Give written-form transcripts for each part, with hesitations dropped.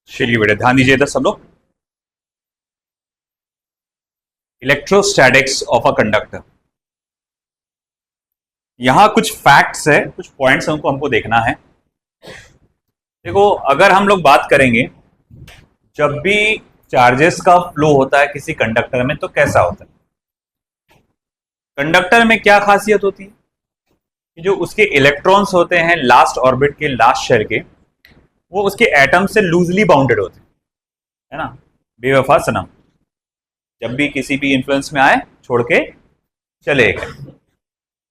चलिए बेटा ध्यान दीजिए इधर सब लोग। Electrostatics of a conductor. यहां कुछ फैक्ट्स है, कुछ पॉइंट्स हमको हमको देखना है। देखो, अगर हम लोग बात करेंगे, जब भी चार्जेस का फ्लो होता है किसी कंडक्टर में तो कैसा होता है? कंडक्टर में क्या खासियत होती है कि जो उसके इलेक्ट्रॉन्स होते हैं लास्ट ऑर्बिट के, लास्ट शेल के, वो उसके एटम से लूजली बाउंडेड होते हैं, है ना। बेवफा सनम, जब भी किसी भी इन्फ्लुएंस में आए छोड़ के चले गए।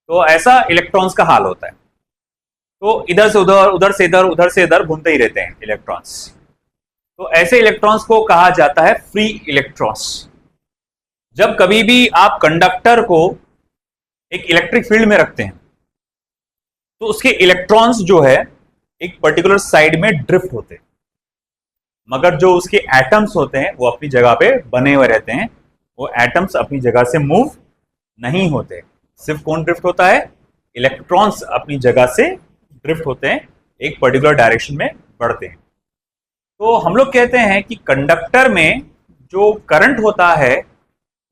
तो ऐसा इलेक्ट्रॉन्स का हाल होता है। तो इधर से उधर, उधर से इधर, उधर से इधर घूमते ही रहते हैं इलेक्ट्रॉन्स। तो ऐसे इलेक्ट्रॉन्स को कहा जाता है फ्री इलेक्ट्रॉन्स। जब कभी भी आप कंडक्टर को एक इलेक्ट्रिक फील्ड में रखते हैं तो उसके इलेक्ट्रॉन्स जो है एक पर्टिकुलर साइड में ड्रिफ्ट होते हैं, मगर जो उसके एटम्स होते हैं वो अपनी जगह पे बने हुए रहते हैं। वो एटम्स अपनी जगह से मूव नहीं होते। सिर्फ कौन ड्रिफ्ट होता है? इलेक्ट्रॉन्स अपनी जगह से ड्रिफ्ट होते हैं, एक पर्टिकुलर डायरेक्शन में बढ़ते हैं। तो हम लोग कहते हैं कि कंडक्टर में जो करंट होता है,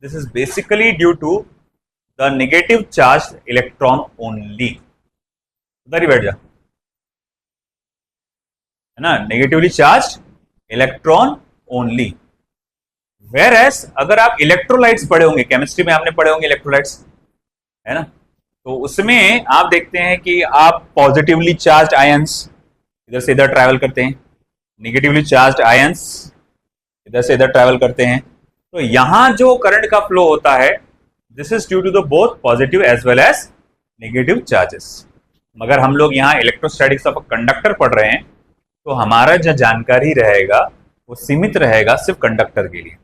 this is basically due to the negative charge electron only. उधर ही बैठ जा, है ना, negatively charge electron only. Whereas अगर आप इलेक्ट्रोलाइट्स पढ़े होंगे, केमिस्ट्री में आपने पढ़े होंगे इलेक्ट्रोलाइट्स, है ना, तो उसमें आप देखते हैं कि आप पॉजिटिवली चार्ज आयंस इधर से इधर ट्रैवल करते हैं, नेगेटिवली चार्ज आयंस इधर से इधर ट्रैवल करते हैं। तो यहां जो करंट का फ्लो होता है, this is due to the both positive as well as negative charges. मगर हम लोग यहाँ इलेक्ट्रोस्टैटिक्स ऑफ अ कंडक्टर पढ़ रहे हैं, तो हमारा जो जानकारी रहेगा वो सीमित रहेगा सिर्फ कंडक्टर के लिए।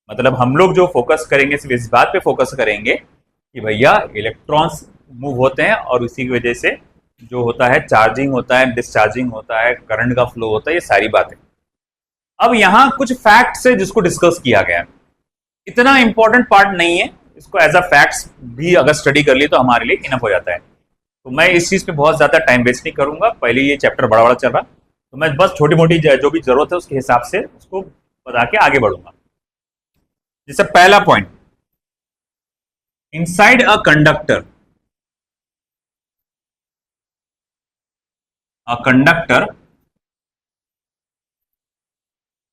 मतलब हम लोग जो फोकस करेंगे सिर्फ इस बात पे फोकस करेंगे कि भैया इलेक्ट्रॉन्स मूव होते हैं और इसी की वजह से जो होता है चार्जिंग होता है, डिस्चार्जिंग होता है, करंट का फ्लो होता है, ये सारी बातें। अब यहाँ कुछ फैक्ट्स है जिसको डिस्कस किया गया है। इतना इंपॉर्टेंट पार्ट नहीं है, इसको एज अ फैक्ट्स भी अगर स्टडी कर लिए तो हमारे लिए इनफ हो जाता है। तो मैं इस चीज पे बहुत ज्यादा टाइम वेस्ट नहीं करूंगा, पहले ये चैप्टर बड़ा बड़ा चल रहा, तो मैं बस छोटी मोटी जो भी जरूरत है उसके हिसाब से उसको बता के आगे बढ़ूंगा। जैसे पहला point, inside a conductor,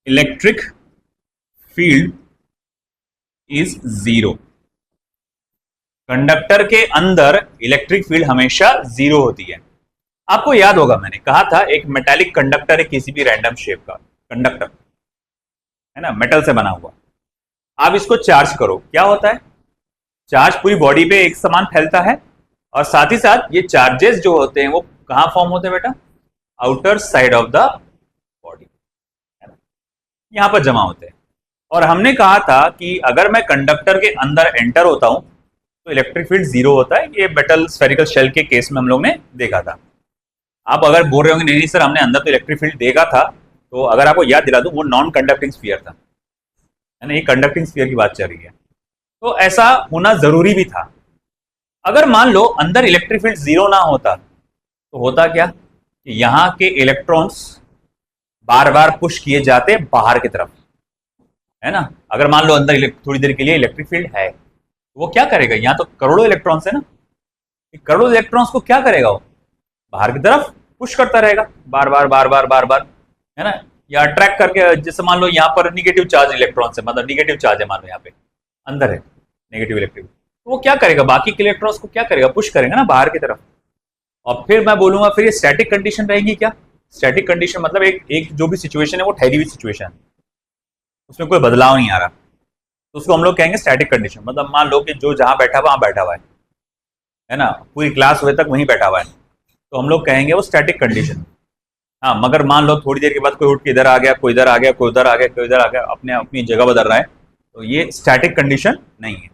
electric field is zero. Conductor के अंदर इलेक्ट्रिक फील्ड हमेशा जीरो होती है। आपको याद होगा मैंने कहा था एक मेटालिक कंडक्टर है, किसी भी रैंडम शेप का कंडक्टर, है ना, मेटल से बना हुआ। आप इसको चार्ज करो, क्या होता है? चार्ज पूरी बॉडी पे एक समान फैलता है, और साथ ही साथ ये चार्जेस जो होते हैं वो कहां फॉर्म होते हैं बेटा? Outer side of the body, है ना, यहां पर जमा होते हैं। और हमने कहा था कि अगर मैं कंडक्टर के अंदर एंटर होता हूं तो इलेक्ट्रिक फील्ड जीरो होता है। ये मेटल स्फेरिकल शेल के केस में हम लोग ने देखा था। आप अगर बोल रहे होंगे नहीं सर हमने अंदर तो इलेक्ट्रिक फील्ड देखा था, तो अगर आपको याद दिला दूं वो नॉन कंडक्टिंग स्फीयर था, है ना, ये कंडक्टिंग स्फीयर की बात चल रही है। तो ऐसा होना जरूरी भी था। अगर मान लो अंदर इलेक्ट्रिक फील्ड जीरो ना होता तो होता क्या कि यहाँ के इलेक्ट्रॉन्स बार बार पुश किए जाते बाहर की तरफ, है ना। अगर मान लो अंदर थोड़ी देर के लिए इलेक्ट्रिक फील्ड है तो वो क्या करेगा? यहाँ तो करोड़ों इलेक्ट्रॉन्स है ना, करोड़ों इलेक्ट्रॉन्स को क्या करेगा? वो बाहर की तरफ पुश करता रहेगा बार बार बार बार बार बार, है ना, या अट्रैक्ट करके। जैसे मान लो यहाँ पर निगेटिव चार्ज इलेक्ट्रॉन्स है, मतलब निगेटिव चार्ज है, मान लो यहाँ पे अंदर है नेगेटिव इलेक्ट्रिक, तो वो क्या करेगा? बाकी के इलेक्ट्रॉन्स को क्या करेगा? पुश करेगा ना बाहर की तरफ। और फिर मैं बोलूंगा फिर ये स्टैटिक कंडीशन रहेगी क्या? स्टैटिक कंडीशन मतलब एक जो भी सिचुएशन है वो ठहरी हुई सिचुएशन, उसमें कोई बदलाव नहीं आ रहा, तो उसको हम लोग कहेंगे स्टैटिक कंडीशन। मतलब मान लो कि जो जहां बैठा हुआ वहां बैठा हुआ है ना, पूरी क्लास हुए तक वहीं बैठा हुआ है, तो हम लोग कहेंगे वो स्टैटिक कंडीशन। हाँ, मगर मान लो थोड़ी देर के बाद कोई उठ के इधर आ गया, कोई इधर आ गया, कोई उधर आ गया, कोई इधर आ गया, अपने अपनी जगह बदल रहा है, तो ये स्टैटिक कंडीशन नहीं है।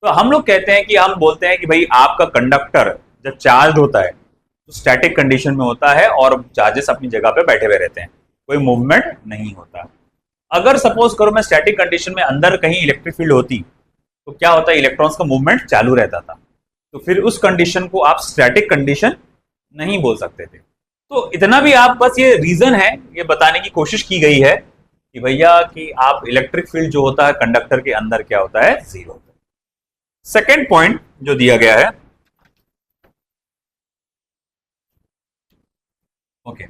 तो हम लोग कहते हैं कि हम बोलते हैं कि भाई आपका कंडक्टर जब चार्ज होता है तो स्टैटिक कंडीशन में होता है और चार्जेस अपनी जगह पे बैठे हुए रहते हैं, कोई मूवमेंट नहीं होता। अगर सपोज करो मैं स्टैटिक कंडीशन में अंदर कहीं इलेक्ट्रिक फील्ड होती तो क्या होता है? इलेक्ट्रॉन्स का मूवमेंट चालू रहता था, तो फिर उस कंडीशन को आप स्टैटिक कंडीशन नहीं बोल सकते थे। तो इतना भी आप बस ये रीजन है, ये बताने की कोशिश की गई है कि भैया कि आप इलेक्ट्रिक फील्ड जो होता है कंडक्टर के अंदर क्या होता है, जीरो होता है। सेकेंड पॉइंट जो दिया गया है, okay,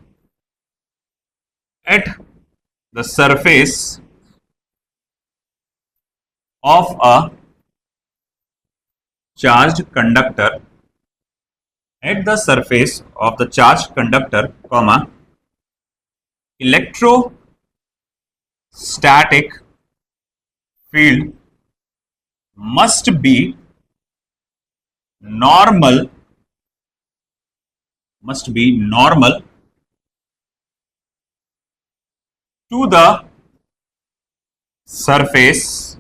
at the surface of a charge conductor, at the surface of the charged conductor, comma, electrostatic field must be normal, to the surface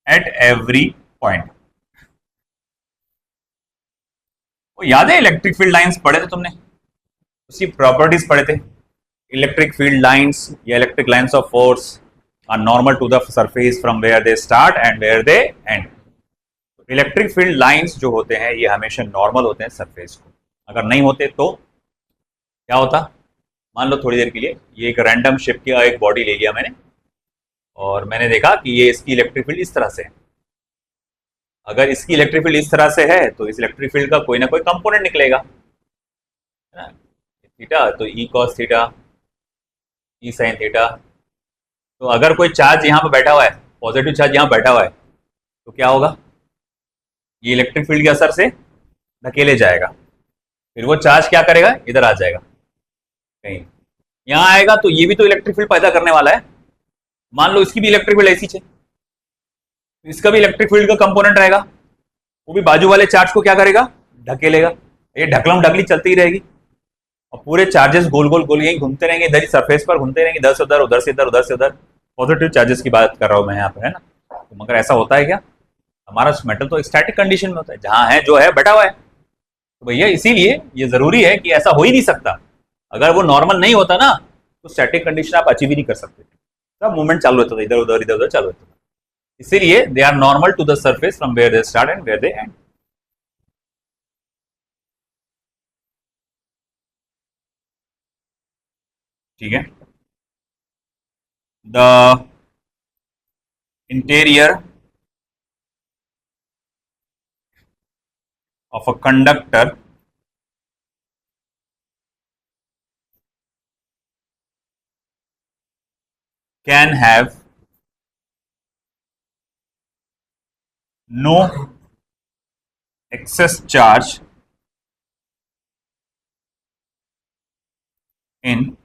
at every point. वो याद है इलेक्ट्रिक फील्ड लाइंस पढ़े थे तुमने, उसकी प्रॉपर्टीज पढ़े थे। Electric field lines या electric lines of force are normal to the surface from where they start and where they end. Electric field lines जो होते हैं ये हमेशा नॉर्मल होते हैं सरफेस को, अगर नहीं होते तो क्या होता। मान लो थोड़ी देर के लिए ये एक रैंडम शेप की एक बॉडी ले लिया मैंने, और मैंने देखा कि ये इसकी इलेक्ट्रिक फील्ड इस तरह से है। अगर इसकी इलेक्ट्रिक फील्ड इस तरह से है तो इस इलेक्ट्रिक फील्ड का कोई ना कोई कंपोनेंट निकलेगा, है ना। थीटा तो ई कॉस थीटा, ई साइन थीटा। तो अगर कोई चार्ज यहाँ पे बैठा हुआ है, पॉजिटिव चार्ज यहाँ बैठा हुआ है, तो क्या होगा, ये इलेक्ट्रिक फील्ड के असर से धकेले जाएगा, फिर वो चार्ज क्या करेगा, इधर आ जाएगा कहीं, यहाँ आएगा तो ये भी तो इलेक्ट्रिक फील्ड पैदा करने वाला है। मान लो इसकी भी इलेक्ट्रिक फील्ड ऐसी है, इसका भी इलेक्ट्रिक फील्ड का कंपोनेंट रहेगा, वो भी बाजू वाले चार्ज को क्या करेगा, ढकेलेगा। ये ढकलम ढकली चलती ही रहेगी और पूरे चार्जेस गोल गोल गोल यहीं घूमते रहेंगे, इधर ही सरफेस पर घूमते रहेंगे, इधर से उधर, उधर से इधर, उधर से उधर। पॉजिटिव चार्जेस की बात कर रहा हूं मैं यहाँ पर, है ना। तो मगर ऐसा होता है क्या, हमारा मेटल तो स्टैटिक कंडीशन में होता है, जहां है जो है बैठा हुआ है। तो भैया इसीलिए ये जरूरी है कि ऐसा हो ही नहीं सकता, अगर वो नॉर्मल नहीं होता ना तो स्टैटिक कंडीशन आप अचीव ही नहीं कर सकते, सब मूवमेंट चालू रहता था, इधर उधर इधर उधर चालू रहता था। इसीलिए they are normal to the surface from where they start and where they end. ठीक है। The interior of a conductor can have no excess charge in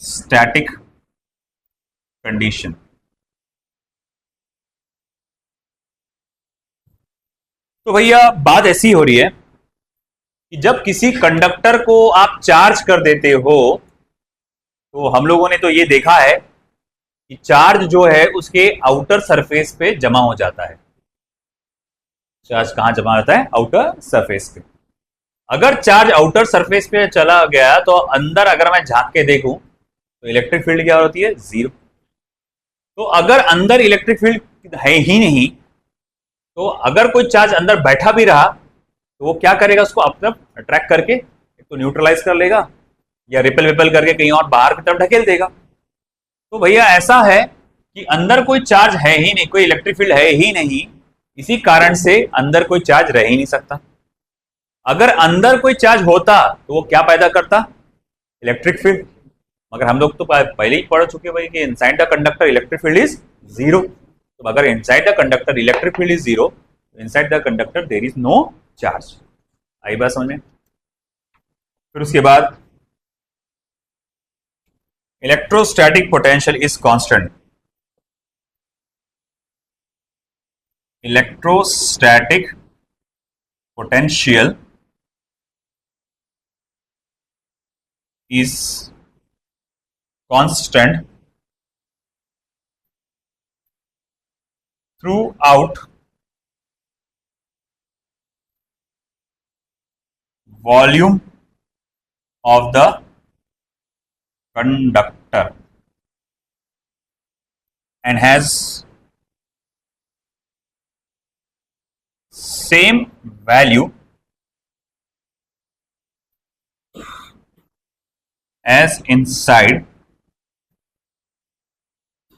static condition। तो भैया बात ऐसी हो रही है कि जब किसी कंडक्टर को आप चार्ज कर देते हो, तो हम लोगों ने तो ये देखा है कि चार्ज जो है उसके आउटर सरफेस पे जमा हो जाता है। चार्ज कहां जमा होता है, आउटर सरफेस पे। अगर चार्ज आउटर सरफेस पे चला गया तो अंदर अगर मैं झांक के देखूं तो इलेक्ट्रिक फील्ड क्या होती है, जीरो। तो अगर अंदर इलेक्ट्रिक फील्ड है ही नहीं, तो अगर कोई चार्ज अंदर बैठा भी रहा तो वो क्या करेगा, उसको अपने अट्रैक्ट करके एक तो न्यूट्रलाइज कर लेगा या रिपेल विपेल करके कहीं और बाहर की तरफ ढकेल देगा। तो भैया ऐसा है कि अंदर कोई चार्ज है ही नहीं, कोई इलेक्ट्रिक फील्ड है ही नहीं, इसी कारण से अंदर कोई चार्ज रह ही नहीं सकता। अगर अंदर कोई चार्ज होता तो वो क्या पैदा करता, इलेक्ट्रिक फील्ड। मगर हम लोग तो पहले ही पढ़ चुके भाई कि inside the conductor electric field is zero. तो अगर inside the conductor electric field is zero, तो inside the conductor there is no charge. आई बात समझ में। फिर उसके बाद electrostatic potential is constant. Electrostatic potential is constant throughout volume of the conductor and has same value as inside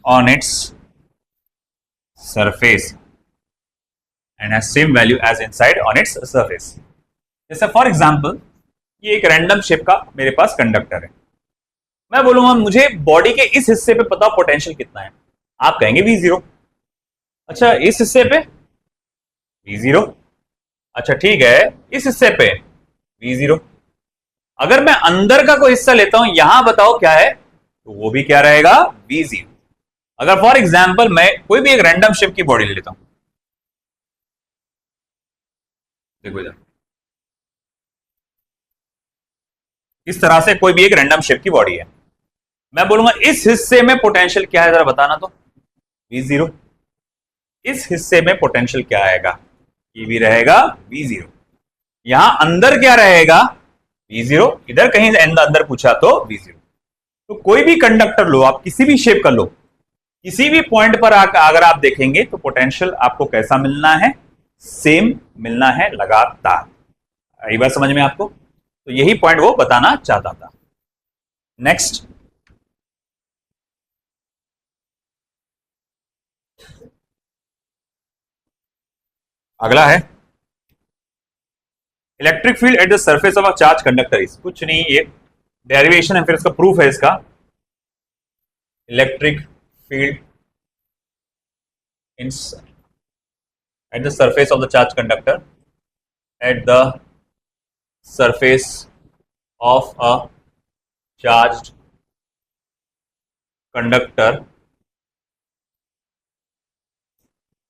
on its surface and has same value as inside on its surface. जैसे for example ये एक random shape का मेरे पास conductor है, मैं बोलूंगा मुझे body के इस हिस्से पे पता पोटेंशियल कितना है, आप कहेंगे V0। अच्छा इस हिस्से पे V0, अच्छा ठीक है इस हिस्से पे V0। अगर मैं अंदर का कोई हिस्सा लेता हूं, यहां बताओ क्या है, तो वो भी क्या रहेगा V0। अगर फॉर एग्जाम्पल मैं कोई भी एक रैंडम शेप की बॉडी ले लेता हूं, देखो इधर इस तरह से कोई भी एक रैंडम शेप की बॉडी है, मैं बोलूंगा इस हिस्से में पोटेंशियल क्या है, जरा बताना तो, V0। इस हिस्से में पोटेंशियल क्या आएगा, ये भी रहेगा V0। यहां अंदर क्या रहेगा V0, इधर कहीं अंदर पूछा तो V0। तो कोई भी कंडक्टर लो आप, किसी भी शेप का लो, किसी भी पॉइंट पर अगर आप देखेंगे तो पोटेंशियल आपको कैसा मिलना है, सेम मिलना है लगातार। ये बात समझ में आपको, तो यही पॉइंट वो बताना चाहता था। नेक्स्ट अगला है electric field at the surface of a charge conductor is, कुछ नहीं ये डेरिवेशन है, फिर इसका प्रूफ है इसका। Electric field in at the surface of the charge conductor at the surface of a charged conductor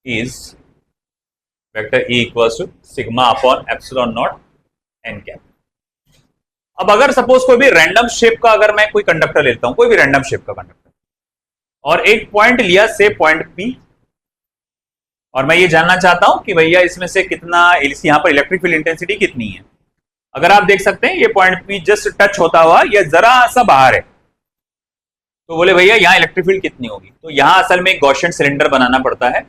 is vector E equals to sigma upon epsilon naught n cap। अब अगर सपोज कोई भी random shape का अगर मैं कोई conductor लेता हूं, कोई भी रैंडम शेप का कंडक्टर, और एक पॉइंट लिया से पॉइंट P, और मैं ये जानना चाहता हूं कि भैया इसमें से कितना, यहां पर इलेक्ट्रिक फील्ड इंटेंसिटी कितनी है। अगर आप देख सकते हैं ये पॉइंट P जस्ट टच होता हुआ या जरा सा बाहर है, तो बोले भैया यहाँ इलेक्ट्रिक फील्ड कितनी होगी। तो यहाँ असल में एक गॉसियन सिलेंडर बनाना पड़ता है,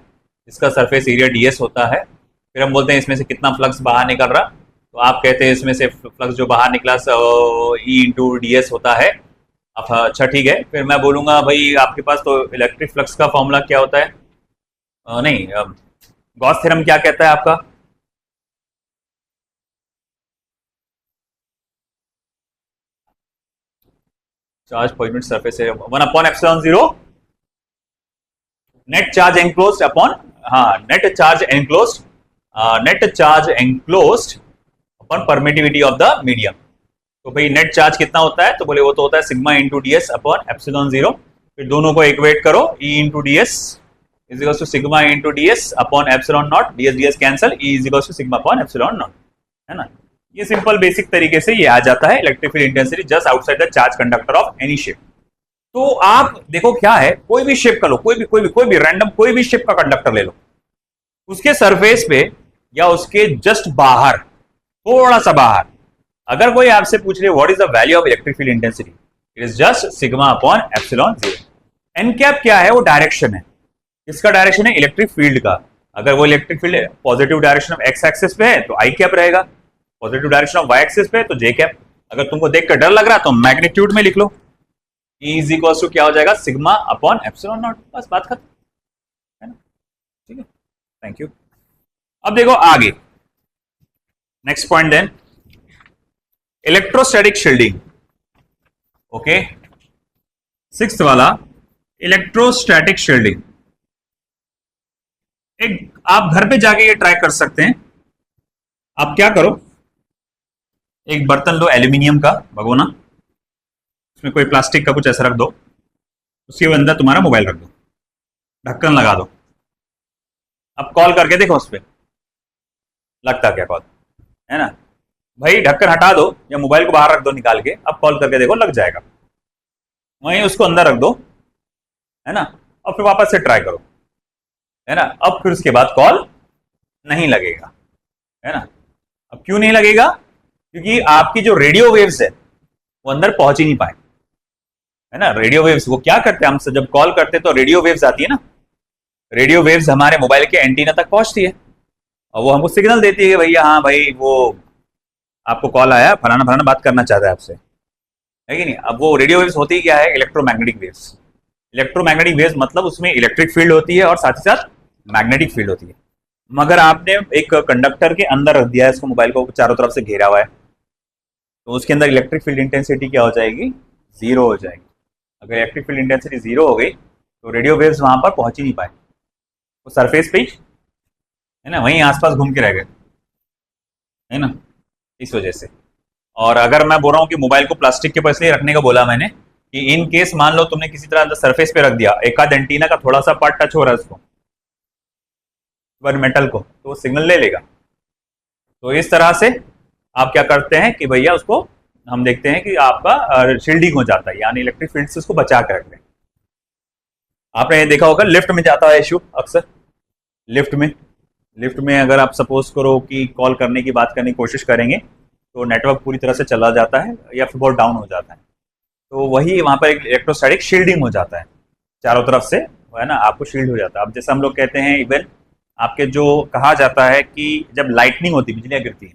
इसका सरफेस एरिया ds होता है, फिर हम बोलते हैं इसमें से कितना फ्लक्स बाहर निकल रहा, तो आप कहते हैं इसमें से फ्लक्स जो बाहर निकला E इंटू ds होता है। अब अच्छा ठीक है, फिर मैं बोलूंगा भाई आपके पास तो इलेक्ट्रिक फ्लक्स का फॉर्मूला क्या होता है, नहीं गॉस थ्योरम क्या कहता है आपका, charge per unit surface area 1 upon epsilon 0 net charge enclosed upon, हाँ net charge enclosed, net charge enclosed upon permittivity of the medium. तो भाई नेट चार्ज कितना होता है, तो बोले वो तो होता है sigma into ds upon epsilon 0। फिर दोनों को इक्वेट करो, E into ds is equal to sigma into ds upon epsilon naught, ds cancel, E is equal to sigma upon epsilon naught, है ना। ये सिंपल बेसिक तरीके से ये आ जाता है electric field intensity just outside the charge conductor of any shape. तो आप देखो क्या है, कोई भी शेप का लो, कोई भी रैंडम कोई भी शेप का कंडक्टर ले लो, उसके सरफेस पे या उसके जस्ट बाहर, थोड़ा सा बाहर, अगर कोई आपसे पूछ रहे what is the value of electric field intensity, it is just sigma upon epsilon 0। N cap क्या है, वो डायरेक्शन है, इसका डायरेक्शन है इलेक्ट्रिक फील्ड का। अगर वो electric field positive direction of X axis पे है तो आई कैप रहेगा, positive direction of Y axis पे तो जे कैप। अगर तुमको देखकर डर लग रहा तो मैग्नीट्यूड में लिख लो, E इज इक्वल टू क्या हो जाएगा, सिग्मा अपॉन एप्सिलॉन नॉट, बस बात खत्म, है ना। ठीक है, थैंक यू। अब देखो आगे next point then, electrostatic shielding. Okay, sixth वाला इलेक्ट्रोस्टैटिक शील्डिंग। एक आप घर पे जाके ये ट्राई कर सकते हैं। आप क्या करो, एक बर्तन लो एल्यूमिनियम का भगोना, उसमें कोई प्लास्टिक का कुछ ऐसा रख दो, उसके अंदर तुम्हारा मोबाइल रख दो, ढक्कन लगा दो। अब कॉल करके देखो उस पर लगता क्या कॉल, है ना। भाई ढक्कन हटा दो या मोबाइल को बाहर रख दो निकाल के, अब कॉल करके देखो लग जाएगा। वहीं उसको अंदर रख दो, है ना, और फिर वापस से ट्राई करो, है ना। अब फिर उसके बाद कॉल नहीं लगेगा, है ना। अब क्यों नहीं लगेगा, क्योंकि आपकी जो रेडियो वेव्स है वो अंदर पहुंच ही नहीं पाए, है ना। रेडियो वेव्स वो क्या करते हैं, हम जब कॉल करते हैं तो रेडियो वेव्स आती है ना, रेडियो वेव्स हमारे मोबाइल के एंटीना तक पहुंचती है और वो हमको सिग्नल देती है कि भैया हाँ भाई वो आपको कॉल आया, फलाना फलाना बात करना चाहता है आपसे। है कि नहीं। अब वो रेडियो वेव्स होती क्या है, इलेक्ट्रोमैग्नेटिक वेव्स। इलेक्ट्रोमैग्नेटिक वेव्स मतलब उसमें इलेक्ट्रिक फील्ड होती है और साथ ही साथ मैग्नेटिक फील्ड होती है। मगर आपने एक कंडक्टर के अंदर रख दिया है इसको, मोबाइल को चारों तरफ से घेरा हुआ है, तो उसके अंदर इलेक्ट्रिक फील्ड इंटेंसिटी क्या हो जाएगी, जीरो हो जाएगी। अगर इलेक्ट्रिक फील्ड इंटेंसिटी जीरो हो गई तो रेडियो वेव्स वहां पर पहुंच ही नहीं पाए, वो सरफेस पे ही, है ना, वहीं आसपास घूम के रह गए, है ना, इस वजह से। और अगर मैं बोल रहा हूँ कि मोबाइल को प्लास्टिक के ऊपर इसलिए रखने का बोला मैंने कि इन केस मान लो तुमने किसी तरह सरफेस पे रख दिया, एक आध एंटीना का थोड़ा सा पार्ट टच हो रहा है उसको, मेटल को, तो वो सिग्नल ले लेगा। तो इस तरह से आप क्या करते हैं कि भैया उसको हम देखते हैं कि आपका शील्डिंग हो जाता है, यानी इलेक्ट्रिक फील्ड से उसको बचा कर रखते हैं। आपने देखा होगा लिफ्ट में जाता है इशू अक्सर, लिफ्ट में, लिफ्ट में अगर आप सपोज करो कि कॉल करने की बात करने की कोशिश करेंगे तो नेटवर्क पूरी तरह से चला जाता है या फिर बहुत डाउन हो जाता है, तो वही वहां पर एक इलेक्ट्रोस्टैटिक शील्डिंग हो जाता है चारों तरफ से, है ना, आपको शील्ड हो जाता है। अब जैसे हम लोग कहते हैं इवन आपके जो कहा जाता है कि जब लाइटनिंग होती है, बिजलियां गिरती है,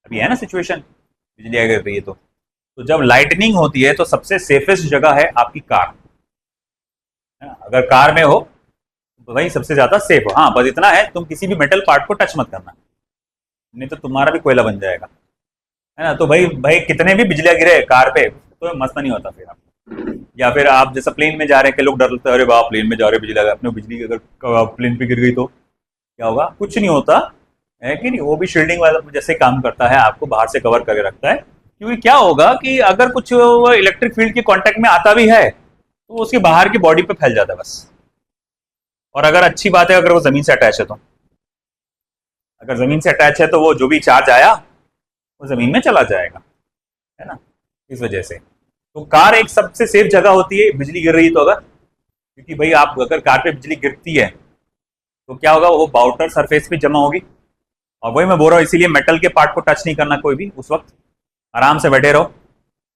अभी है ना सिचुएशन, बिजलियां गिर रही है, तो जब लाइटनिंग होती है तो सबसे सेफेस्ट जगह है आपकी कार, है ना? अगर कार में हो तो वही सबसे ज्यादा सेफ हो। हाँ, बस इतना है तुम किसी भी मेटल पार्ट को टच मत करना, नहीं तो तुम्हारा भी कोयला बन जाएगा, है ना। तो भाई भाई कितने भी बिजलियां गिरे कार पे तो मसला नहीं होता फिर आप। या फिर आप जैसा प्लेन में जा रहे हैं कि लोग डर लगता है, अरे वाह प्लेन में जा रहे बिजली लगा, अपने बिजली अगर प्लेन पे गिर गई तो क्या होगा, कुछ नहीं होता, है कि नहीं। वो भी शील्डिंग वाला जैसे काम करता है, आपको बाहर से कवर करके रखता है, क्योंकि क्या होगा कि अगर कुछ इलेक्ट्रिक फील्ड के कांटेक्ट में आता भी है तो उसके बाहर की बॉडी पे फैल जाता है बस। और अगर अच्छी बात है अगर वो जमीन से अटैच है तो, अगर जमीन से अटैच है तो वो जो भी चार्ज आया वो जमीन में चला जाएगा, है ना, इस वजह से। तो कार एक सबसे सेफ जगह होती है बिजली गिर रही है तो, अगर, क्योंकि भाई आप अगर कार पे बिजली गिरती है तो क्या होगा, वो बाउटर सरफेस पे जमा होगी, और वही मैं बोल रहा हूँ इसीलिए मेटल के पार्ट को टच नहीं करना कोई भी उस वक्त, आराम से बैठे रहो,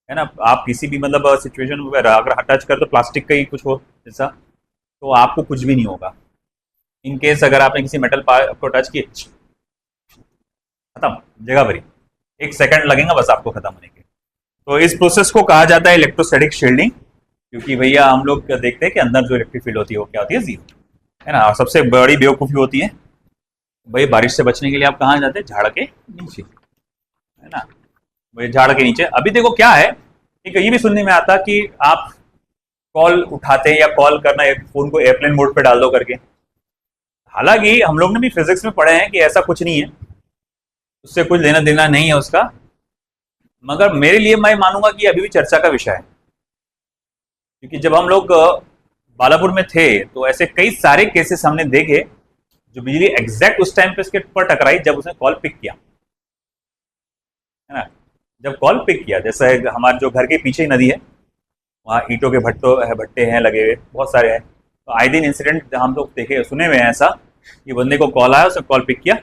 है ना। आप किसी भी मतलब सिचुएशन में अगर टच कर तो प्लास्टिक का ही कुछ हो जैसा, तो आपको कुछ भी नहीं होगा। इन केस अगर आपने किसी मेटल पार्ट को टच किए, खत्म, जगह भरी, एक सेकंड लगेगा बस आपको खत्म होने के। तो इस प्रोसेस को कहा जाता है इलेक्ट्रोस्टैटिक शील्डिंग, क्योंकि भैया हम लोग देखते हैं कि अंदर जो इलेक्ट्रिक फील्ड होती है वो क्या होती है, जीरो, है ना। और सबसे बड़ी बेवकूफ़ी होती है भाई, बारिश से बचने के लिए आप कहाँ जाते हैं, झाड़ के नीचे, है ना। भाई झाड़ के नीचे, अभी देखो क्या है, एक ये भी सुनने में आता कि आप कॉल उठाते हैं या कॉल करना, फोन को एयरप्लेन मोड पे डाल दो करके। हालांकि हम लोग ने भी फिजिक्स में पढ़े हैं कि ऐसा कुछ नहीं है, उससे कुछ लेना देना नहीं है उसका, मगर मेरे लिए मैं मानूंगा कि अभी भी चर्चा का विषय है, क्योंकि जब हम लोग बालापुर में थे तो ऐसे कई सारे केसेस हमने देखे जो बिजली एग्जैक्ट उस टाइम पे उसके ऊपर टकराई जब उसने कॉल पिक किया, है ना। जब कॉल पिक किया, जैसे हमारे जो घर के पीछे ही नदी है, वहाँ ईंटों के भट्टे हैं लगे हुए बहुत सारे हैं, तो आए दिन इंसिडेंट हम लोग देखे सुने हुए हैं ऐसा कि बंदे को कॉल आया, उसने कॉल पिक किया,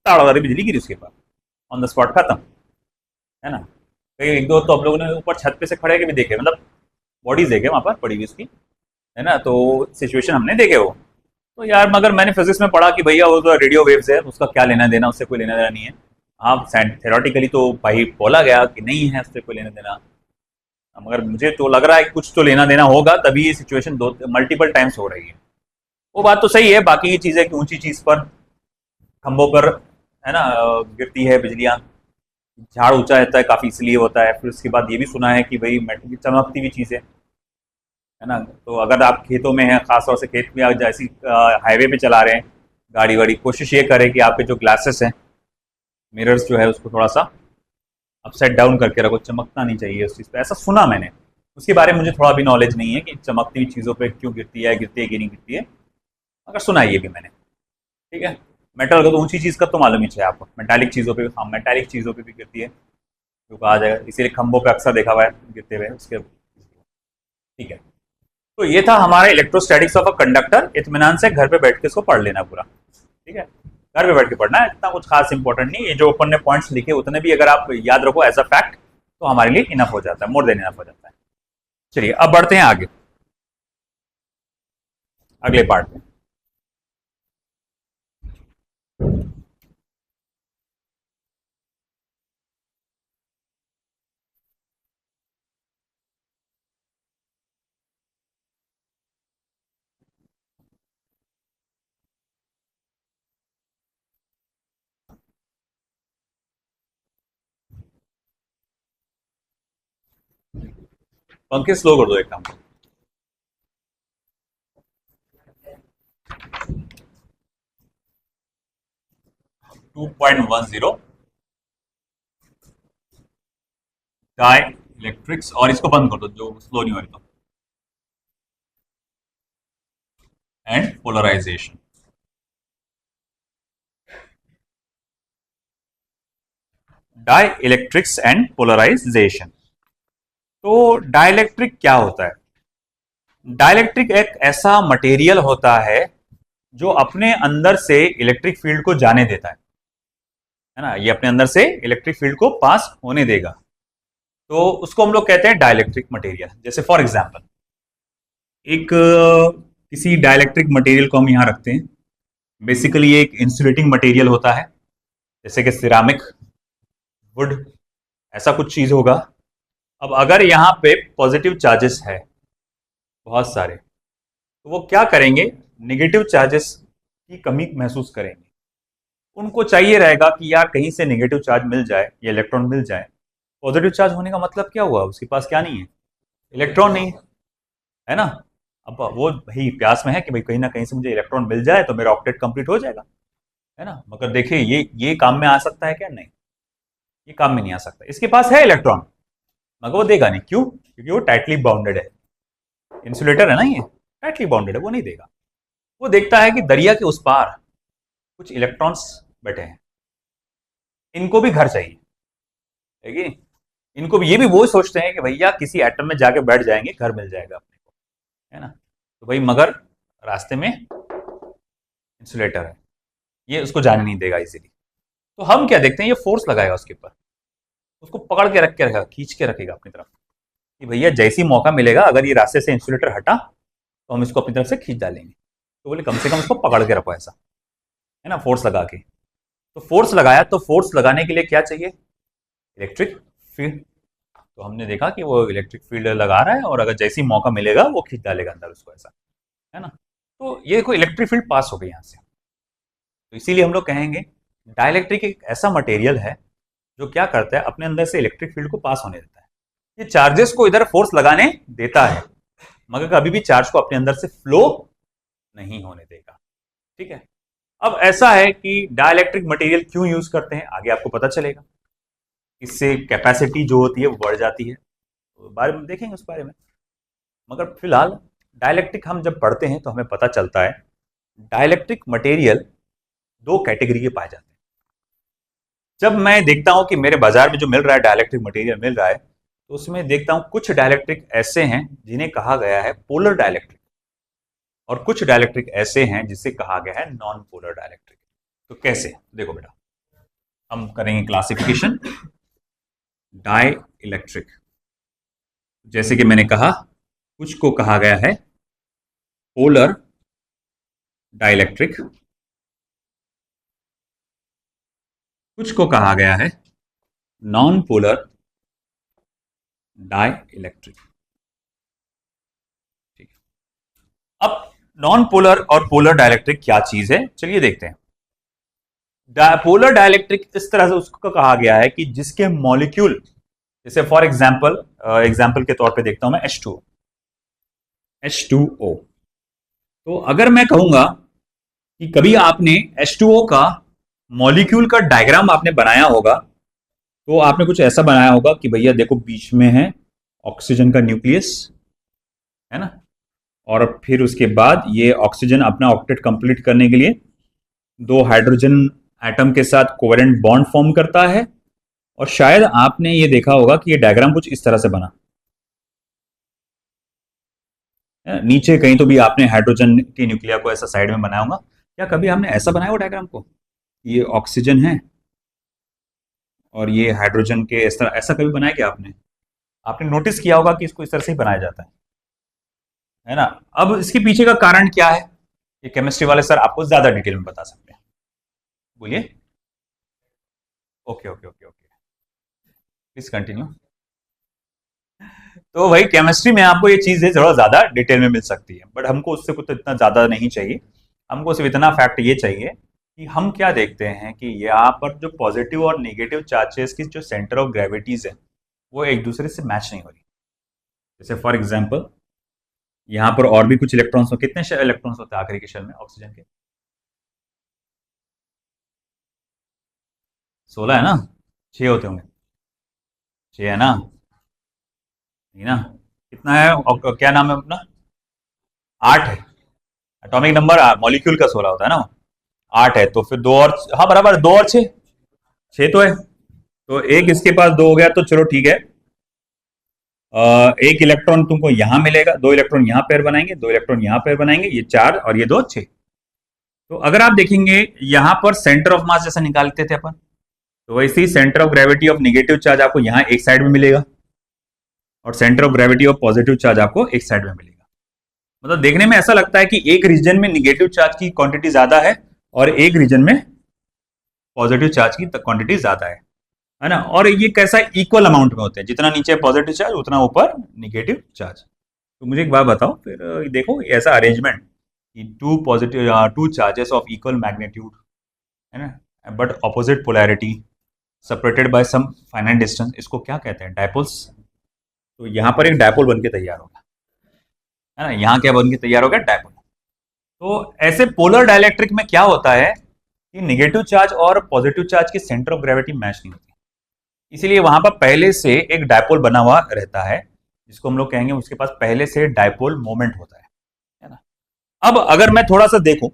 ताड़ा वाली बिजली गिरी उसके पास, ऑन द स्पॉट खत्म, है ना। कई एक दो तो हम लोगों ने ऊपर छत पे से खड़े के भी देखे, मतलब बॉडीज देखे वहाँ पर पड़ी हुई उसकी, है ना। तो सिचुएशन हमने देखे वो, तो यार मगर मैंने फिजिक्स में पढ़ा कि भैया वो तो रेडियो वेव्स है, उसका क्या लेना देना, उससे कोई लेना देना नहीं है। हाँ, थेरोटिकली तो भाई बोला गया कि नहीं है उससे कोई लेना देना, मगर मुझे तो लग रहा है कि कुछ तो लेना देना होगा, तभी ये सिचुएशन दो मल्टीपल टाइम्स हो रही है। वो बात तो सही है, बाकी की चीज़ें कि ऊंची चीज़ पर, खंभों पर, है ना, गिरती है बिजलियाँ, झाड़ ऊंचा रहता है काफ़ी इसलिए होता है। फिर उसके बाद ये भी सुना है कि भाई मेटल की चमकती हुई चीज़ें, है ना, तो अगर आप खेतों में हैं, खासतौर से खेत में आप जैसी हाईवे पे चला रहे हैं गाड़ी वाड़ी, कोशिश ये करें कि आपके जो ग्लासेस हैं, मिरर्स जो है उसको थोड़ा सा अपसाइड डाउन करके रखो, चमकना नहीं चाहिए उस चीज़ पे, ऐसा सुना मैंने। उसके बारे में मुझे थोड़ा भी नॉलेज नहीं है कि चमकती हुई चीज़ों पे क्यों गिरती है कि नहीं गिरती है, मगर सुना है ये भी मैंने, ठीक है। मेटल का तो ऊंची चीज़ का तो मालूम ही चाहिए आपको, मेटालिक चीज़ों पे, हाँ मेटालिक चीज़ों पे भी गिरती है, जो कहा जाएगा, इसीलिए खंभों पे अक्सर देखा हुआ है गिरते हुए उसके, ठीक है। तो ये था हमारा इलेक्ट्रोस्टैटिक्स ऑफ अ कंडक्टर, इत्मीनान से घर पे बैठ के इसको पढ़ लेना पूरा, ठीक है, घर पे बैठ के पढ़ना है, इतना कुछ खास इंपॉर्टेंट नहीं, ये जो अपन ने पॉइंट्स लिखे उतने भी अगर आप याद रखो एज अ फैक्ट तो हमारे लिए इनफ हो जाता है, मोर देन इनफ हो जाता है। चलिए अब बढ़ते हैं आगे, अगले पार्ट में। पंखे स्लो कर दो एक काम। 2.10 डाई इलेक्ट्रिक्स, और इसको बंद कर दो जो स्लो नहीं हो रही तो, and polarization. Dielectrics and polarization. तो डाइलेक्ट्रिक क्या होता है? डाइलेक्ट्रिक एक ऐसा मटेरियल होता है जो अपने अंदर से इलेक्ट्रिक फील्ड को जाने देता है ना, ये अपने अंदर से इलेक्ट्रिक फील्ड को पास होने देगा, तो उसको हम लोग कहते हैं डाइलेक्ट्रिक मटेरियल। जैसे फॉर एग्जांपल एक किसी डाइलेक्ट्रिक मटेरियल को हम यहां रखते हैं, बेसिकली एक इंसुलेटिंग मटेरियल होता है, जैसे कि सिरामिक, वुड, ऐसा कुछ चीज होगा। अब अगर यहाँ पे पॉजिटिव चार्जेस है बहुत सारे, तो वो क्या करेंगे, नेगेटिव चार्जेस की कमी महसूस करेंगे। उनको चाहिए रहेगा कि यार कहीं से नेगेटिव चार्ज मिल जाए या इलेक्ट्रॉन मिल जाए। पॉजिटिव चार्ज होने का मतलब क्या हुआ, उसके पास क्या नहीं है, इलेक्ट्रॉन नहीं है ना। अब वो भाई प्यास में है कि भाई कहीं ना कहीं से मुझे इलेक्ट्रॉन मिल जाए तो मेरा ऑक्टेट कंप्लीट हो जाएगा, है ना। मगर देखिए ये काम में आ सकता है क्या? नहीं, ये काम में नहीं आ सकता। इसके पास है इलेक्ट्रॉन मगर वो देगा नहीं, क्यों? क्योंकि वो टाइटली बाउंडेड है, इंसुलेटर है ना, ये टाइटली बाउंडेड है, वो नहीं देगा। वो देखता है कि दरिया के उस पार कुछ इलेक्ट्रॉन्स बैठे हैं, इनको भी घर चाहिए, है कि? इनको भी, ये भी वो सोचते हैं कि भैया किसी एटम में जाके बैठ जाएंगे, घर मिल जाएगा अपने को, है ना। तो भाई मगर रास्ते में इंसुलेटर है, ये उसको जाने नहीं देगा इजीली। तो हम क्या देखते हैं, ये फोर्स लगाएगा उसके ऊपर, उसको पकड़ के रख के रखेगा, खींच के रखेगा अपनी तरफ, कि भैया जैसी मौका मिलेगा अगर ये रास्ते से इंसुलेटर हटा तो हम इसको अपनी तरफ से खींच डालेंगे। तो बोले कम से कम उसको पकड़ के रखो, ऐसा है ना, फोर्स लगा के। तो फोर्स लगाया, तो फोर्स लगाने के लिए क्या चाहिए, इलेक्ट्रिक फील्ड। तो हमने देखा कि वो इलेक्ट्रिक फील्ड लगा रहा है और अगर जैसी मौका मिलेगा वो खींच डालेगा अंदर उसको, ऐसा है ना। तो ये कोई इलेक्ट्रिक फील्ड पास हो गई यहाँ से। तो इसीलिए हम लोग कहेंगे डाइलेक्ट्रिक एक ऐसा मटेरियल है जो क्या करता है, अपने अंदर से इलेक्ट्रिक फील्ड को पास होने देता है। ये चार्जेस को इधर फोर्स लगाने देता है मगर कभी भी चार्ज को अपने अंदर से फ्लो नहीं होने देगा, ठीक है। अब ऐसा है कि डाइलेक्ट्रिक मटेरियल क्यों यूज करते हैं, आगे आपको पता चलेगा। इससे कैपेसिटी जो होती है वो बढ़ जाती है, तो बारे में देखेंगे उस बारे में। मगर फिलहाल डाइलेक्ट्रिक हम जब पढ़ते हैं तो हमें पता चलता है डाइलेक्ट्रिक मटेरियल दो कैटेगरी के पाए जाते हैं। जब मैं देखता हूं कि मेरे बाजार में जो मिल रहा है डाइलेक्ट्रिक मटेरियल मिल रहा है, तो उसमें देखता हूं कुछ डाइलेक्ट्रिक ऐसे हैं जिन्हें कहा गया है पोलर डाइलेक्ट्रिक, और कुछ डाइलेक्ट्रिक ऐसे हैं जिसे कहा गया है नॉन पोलर डाइलेक्ट्रिक। तो कैसे, देखो बेटा, हम करेंगे क्लासिफिकेशन। डाई इलेक्ट्रिक, जैसे कि मैंने कहा, कुछ को कहा गया है पोलर डाइलेक्ट्रिक, कुछ को कहा गया है नॉन पोलर डाई इलेक्ट्रिक, ठीक है। अब नॉन पोलर और पोलर डाइलेक्ट्रिक क्या चीज है, चलिए देखते हैं। पोलर डाइलेक्ट्रिक इस तरह से उसको कहा गया है कि जिसके मॉलिक्यूल, जैसे फॉर एग्जाम्पल के तौर पे देखता हूं मैं H2O। तो अगर मैं कहूंगा कि कभी आपने H2O का मॉलिक्यूल का डायग्राम आपने बनाया होगा, तो आपने कुछ ऐसा बनाया होगा कि भैया देखो बीच में है ऑक्सीजन का न्यूक्लियस, है ना, और फिर उसके बाद ये ऑक्सीजन अपना ऑक्टेट कंप्लीट करने के लिए दो हाइड्रोजन एटम के साथ कोवेलेंट बॉन्ड फॉर्म करता है, और शायद आपने ये देखा होगा कि ये डायग्राम कुछ इस तरह से बना, नीचे कहीं तो भी आपने हाइड्रोजन के न्यूक्लिया को ऐसा साइड में बनाया होगा। क्या कभी हमने ऐसा बनाया हो डायग्राम को, ये ऑक्सीजन है और ये हाइड्रोजन के इस तरह, ऐसा कभी बनाया क्या आपने? आपने नोटिस किया होगा कि इसको इस तरह से ही बनाया जाता है ना। अब इसके पीछे का कारण क्या है, ये केमिस्ट्री वाले सर आपको ज्यादा डिटेल में बता सकते हैं, बोलिए। Okay okay okay okay, please continue. तो भाई केमिस्ट्री में आपको ये चीजें थोड़ा ज्यादा डिटेल में मिल सकती है, बट हमको उससे कुछ इतना ज्यादा नहीं चाहिए। हमको सिर्फ इतना फैक्ट ये चाहिए कि हम क्या देखते हैं कि यहाँ पर जो पॉजिटिव और नेगेटिव चार्जेस की जो सेंटर ऑफ ग्रेविटीज है वो एक दूसरे से मैच नहीं हो रही। जैसे फॉर एग्जांपल यहाँ पर और भी कुछ इलेक्ट्रॉन्स हो, कितने इलेक्ट्रॉन्स होते हैं आखिरी के शेल में ऑक्सीजन के? 16 है ना? 6 होते होंगे, 6 है ना? नहीं ना? कितना है और क्या नाम है अपना? 8 है। एटॉमिक नंबर मॉलिक्यूल का 16 होता है ना? 8 है, तो फिर दो और, हाँ बराबर, 2 और 6, 6 तो है। तो एक इसके पास 2 हो गया, तो चलो ठीक है। एक इलेक्ट्रॉन तुमको यहां मिलेगा, 2 इलेक्ट्रॉन यहां पेयर बनाएंगे, 2 इलेक्ट्रॉन यहां पेयर बनाएंगे, ये 4 और ये 2 6। तो अगर आप देखेंगे यहां पर सेंटर ऑफ मास जैसा निकालते थे अपन, तो वैसे ही centre of gravity of negative charge आपको यहां एक साइड में मिलेगा और centre of gravity of positive charge आपको एक साइड में मिलेगा। मतलब देखने में ऐसा लगता है कि एक रीजन में निगेटिव चार्ज की क्वांटिटी ज्यादा है और एक रीजन में पॉजिटिव चार्ज की क्वांटिटी ज्यादा है ना? और ये कैसा इक्वल अमाउंट में होते हैं, जितना नीचे पॉजिटिव चार्ज उतना ऊपर निगेटिव चार्ज। तो मुझे एक बात बताओ फिर, देखो ऐसा अरेंजमेंट कि two charges of equal magnitude, है ना, but opposite polarity, separated by some finite distance, इसको क्या कहते हैं? डायपोल्स। तो यहाँ पर एक डायपोल बन के तैयार होगा, है ना? यहाँ क्या बन के तैयार होगा? डायपोल। तो ऐसे पोलर डाइलेक्ट्रिक में क्या होता है कि निगेटिव चार्ज और पॉजिटिव चार्ज की सेंटर ऑफ ग्रेविटी मैच नहीं होती, इसीलिए वहां पर पहले से एक डायपोल बना हुआ रहता है, जिसको हम लोग कहेंगे उसके पास पहले से डायपोल मोमेंट होता है ना? अब अगर मैं थोड़ा सा देखूं,